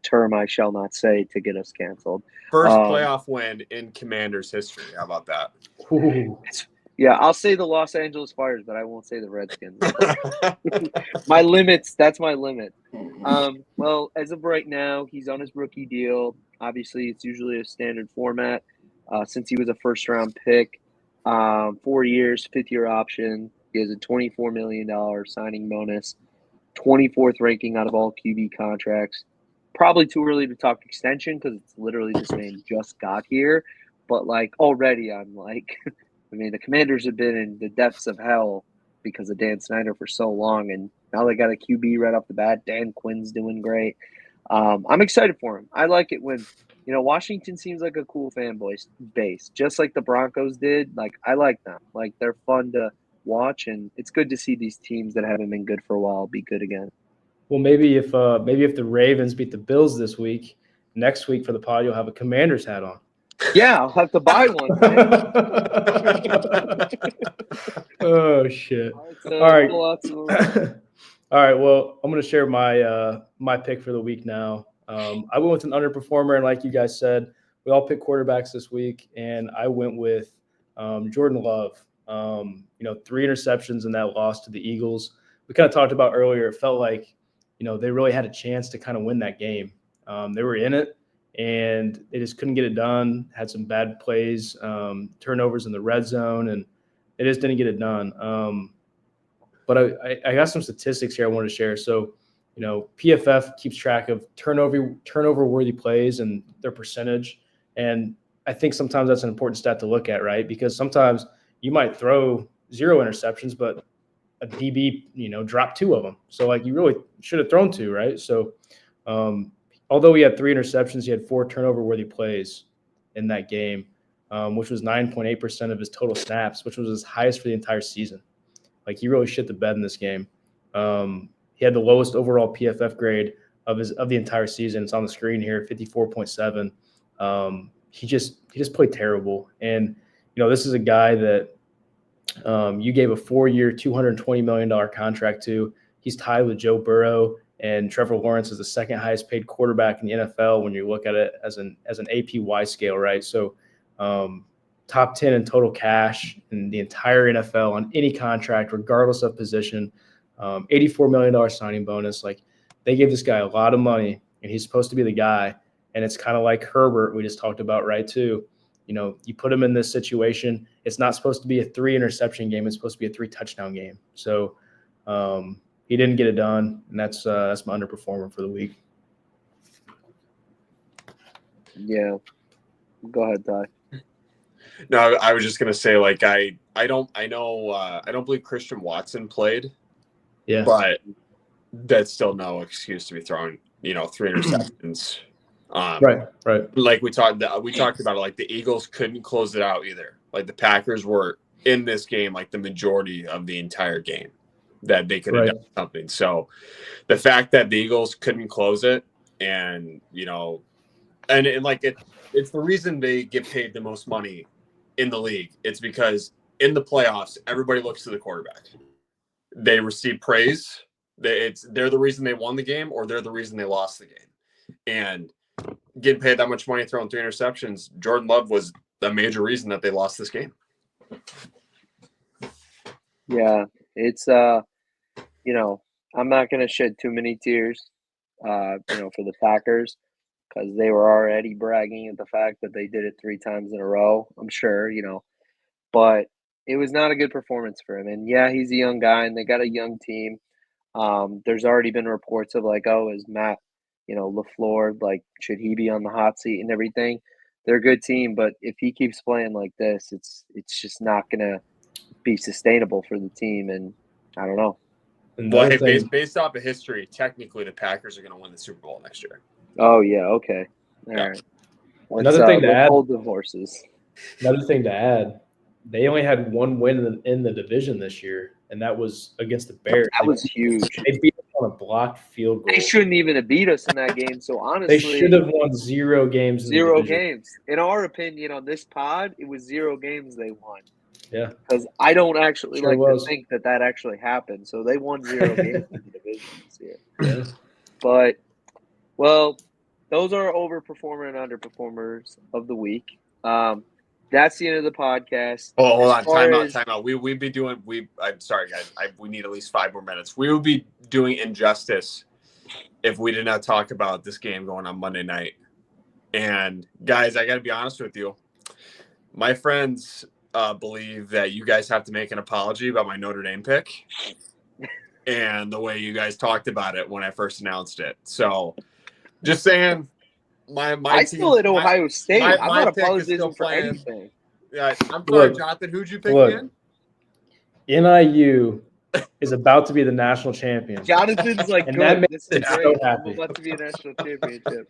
term I shall not say to get us canceled. First playoff win in Commanders history. How about that? Ooh. Yeah, I'll say the Los Angeles Fires, but I won't say the Redskins. My limits, that's my limit. Well, as of right now, he's on his rookie deal. Obviously, it's usually a standard format since he was a first-round pick. 4 years, 5th-year option. He has a $24 million signing bonus, 24th ranking out of all QB contracts. Probably too early to talk extension because it's literally this man just got here. But, like, already I'm like – I mean, the Commanders have been in the depths of hell because of Dan Snyder for so long, and now they got a QB right off the bat. Dan Quinn's doing great. I'm excited for him. I like it when, Washington seems like a cool fan base, just like the Broncos did. Like, I like them. Like, they're fun to watch, and it's good to see these teams that haven't been good for a while be good again. Well, maybe if the Ravens beat the Bills this week, next week for the pod, you'll have a Commanders hat on. Yeah, I'll have to buy one. Oh shit! All right. All right. Well, I'm going to share my pick for the week now. I went with an underperformer, and like you guys said, we all picked quarterbacks this week, and I went with Jordan Love. 3 interceptions in that loss to the Eagles. We kind of talked about earlier. It felt like they really had a chance to kind of win that game. They were in it. And they just couldn't get it done, had some bad plays, turnovers in the red zone, and they just didn't get it done. But I got some statistics here I wanted to share. So, PFF keeps track of turnover-worthy plays and their percentage. And I think sometimes that's an important stat to look at, right? Because sometimes you might throw 0 interceptions, but a DB, dropped 2 of them. So, like, you really should have thrown 2, right? So, although he had 3 interceptions, he had 4 turnover-worthy plays in that game, which was 9.8% of his total snaps, which was his highest for the entire season. Like, he really shit the bed in this game. He had the lowest overall PFF grade of the entire season. It's on the screen here, 54.7. He just played terrible. And this is a guy that you gave a 4-year, $220 million contract to. He's tied with Joe Burrow. And Trevor Lawrence is the second highest paid quarterback in the NFL when you look at it as an APY scale, right? So top 10 in total cash in the entire NFL on any contract, regardless of position, $84 million signing bonus. Like, they gave this guy a lot of money, and he's supposed to be the guy. And it's kind of like Herbert we just talked about, right, too. You put him in this situation, it's not supposed to be a 3 interception game. It's supposed to be a 3 touchdown game. So, he didn't get it done, and that's my underperformer for the week. Yeah. Go ahead, Ty. No, I was just gonna say, like, I don't believe Christian Watson played. Yeah. But that's still no excuse to be throwing, 3 interceptions. Right. Like we talked about it, like the Eagles couldn't close it out either. Like the Packers were in this game, like the majority of the entire game, that they could have done something. So the fact that the Eagles couldn't close it, and it's the reason they get paid the most money in the league. It's because in the playoffs, everybody looks to the quarterback. They receive praise. They're the reason they won the game, or they're the reason they lost the game. And getting paid that much money, throwing 3 interceptions, Jordan Love was a major reason that they lost this game. Yeah, it's I'm not going to shed too many tears, for the Packers, because they were already bragging at the fact that they did it 3 times in a row. I'm sure, but it was not a good performance for him. And yeah, he's a young guy, and they got a young team. There's already been reports of like, oh, is Matt, LaFleur, like, should he be on the hot seat and everything? They're a good team, but if he keeps playing like this, it's just not gonna be sustainable for the team, and I don't know. Well, based off of history, technically the Packers are going to win the Super Bowl next year. Oh yeah, okay, all right. Another thing to add. Hold the horses. Another thing to add. They only had 1 win in the division this year, and that was against the Bears. That was huge. They beat us on a blocked field goal. They shouldn't even have beat us in that game. So honestly, they should have won 0 games. Zero games. In our opinion, on this pod, it was 0 games they won. Yeah, because I don't actually to think that actually happened. So they won 0 games in the division this year. Yeah. But those are overperformer and underperformers of the week. That's the end of the podcast. Oh, hold on. Time out. We'd be doing I'm sorry, guys. We need at least 5 more minutes. We would be doing injustice if we did not talk about this game going on Monday night. And guys, I got to be honest with you. My friends believe that you guys have to make an apology about my Notre Dame pick and the way you guys talked about it when I first announced it. So, just saying. I still at Ohio State. I'm not apologizing for anything. Yeah, I'm sorry, Johnathan. Who'd you pick again? NIU is about to be the national champion. Johnathan's like, and good. that makes This me is great. so happy. We're about to be a national championship.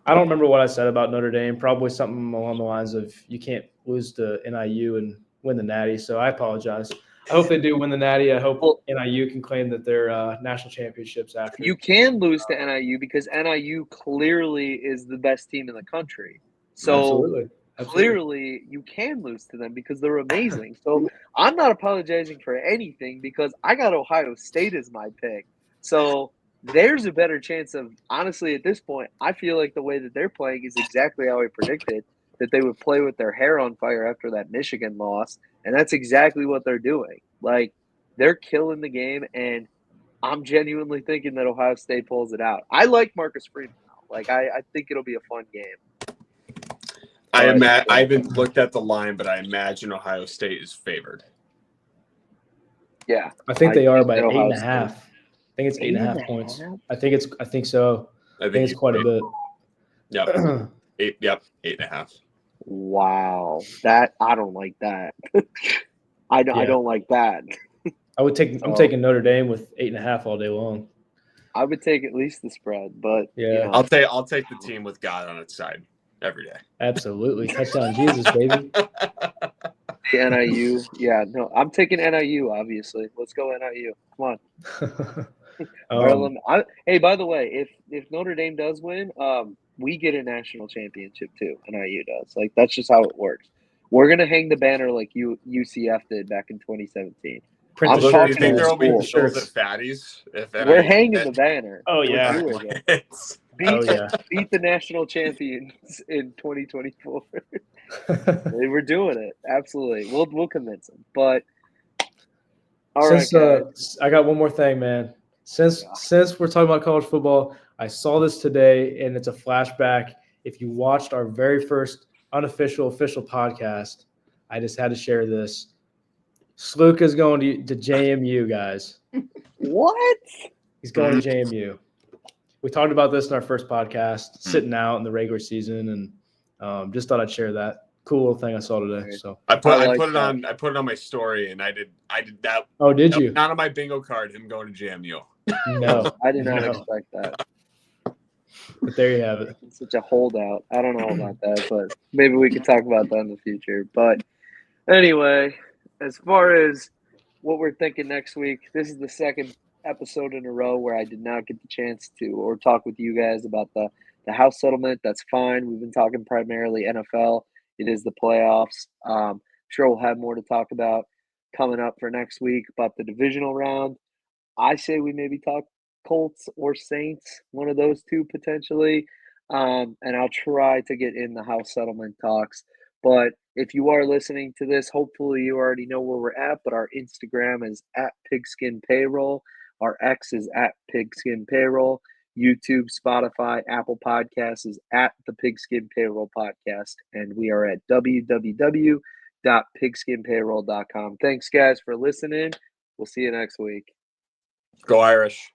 I don't remember what I said about Notre Dame. Probably something along the lines of you can't lose to NIU and win the Natty. So I apologize. I hope they do win the Natty. I hope NIU can claim that they're national championships after. You can lose to NIU because NIU clearly is the best team in the country. So Absolutely. Clearly you can lose to them because they're amazing. So I'm not apologizing for anything because I got Ohio State as my pick. So there's a better chance of, honestly, at this point, I feel like the way that they're playing is exactly how I predicted, that they would play with their hair on fire after that Michigan loss. And that's exactly what they're doing. Like, they're killing the game, and I'm genuinely thinking that Ohio State pulls it out. I like Marcus Freeman now. Like, I think it'll be a fun game. I haven't looked at the line, but I imagine Ohio State is favored. Yeah. I think they are by Ohio 8.5. I think it's 8.5 points. I think so. I think it's quite a bit. Yep. 8.5. Wow. I don't like that. I don't like that. I'm taking Notre Dame with 8.5 all day long. I would take at least the spread, but yeah, I'll take the team with God on its side every day. Absolutely. Touchdown Jesus, baby. The NIU. Yeah, no, I'm taking NIU, obviously. Let's go NIU. Come on. Hey, by the way, if Notre Dame does win, we get a national championship too. NIU does. Like, that's just how it works. We're gonna hang the banner like UCF did back in 2017. Do you think there will be shows at Fatties? We're hanging the banner. Oh yeah. Beat the national champions in 2024. We're doing it. Absolutely. We'll convince them. But all right, I got one more thing, man. Since we're talking about college football, I saw this today, and it's a flashback. If you watched our very first official podcast, I just had to share this. Slook is going to JMU, guys. What? He's going to JMU. We talked about this in our first podcast, sitting out in the regular season, and just thought I'd share that cool little thing I saw today. So I put it on my story, and I did that. Oh, did you? Not on my bingo card. Him going to JMU. No, I did not expect that. But there you have it. It's such a holdout. I don't know about that, but maybe we could talk about that in the future. But anyway, as far as what we're thinking next week, this is the second episode in a row where I did not get the chance to or talk with you guys about the house settlement. That's fine. We've been talking primarily NFL. It is the playoffs. Sure we'll have more to talk about coming up for next week about the divisional round. I say we maybe talk Colts or Saints, one of those two potentially. And I'll try to get in the house settlement talks. But if you are listening to this, hopefully you already know where we're at. But our Instagram is at Pigskin Payroll. Our X is at Pigskin Payroll. YouTube, Spotify, Apple Podcasts is at the Pigskin Payroll Podcast. And we are at www.pigskinpayroll.com. Thanks, guys, for listening. We'll see you next week. Go Irish.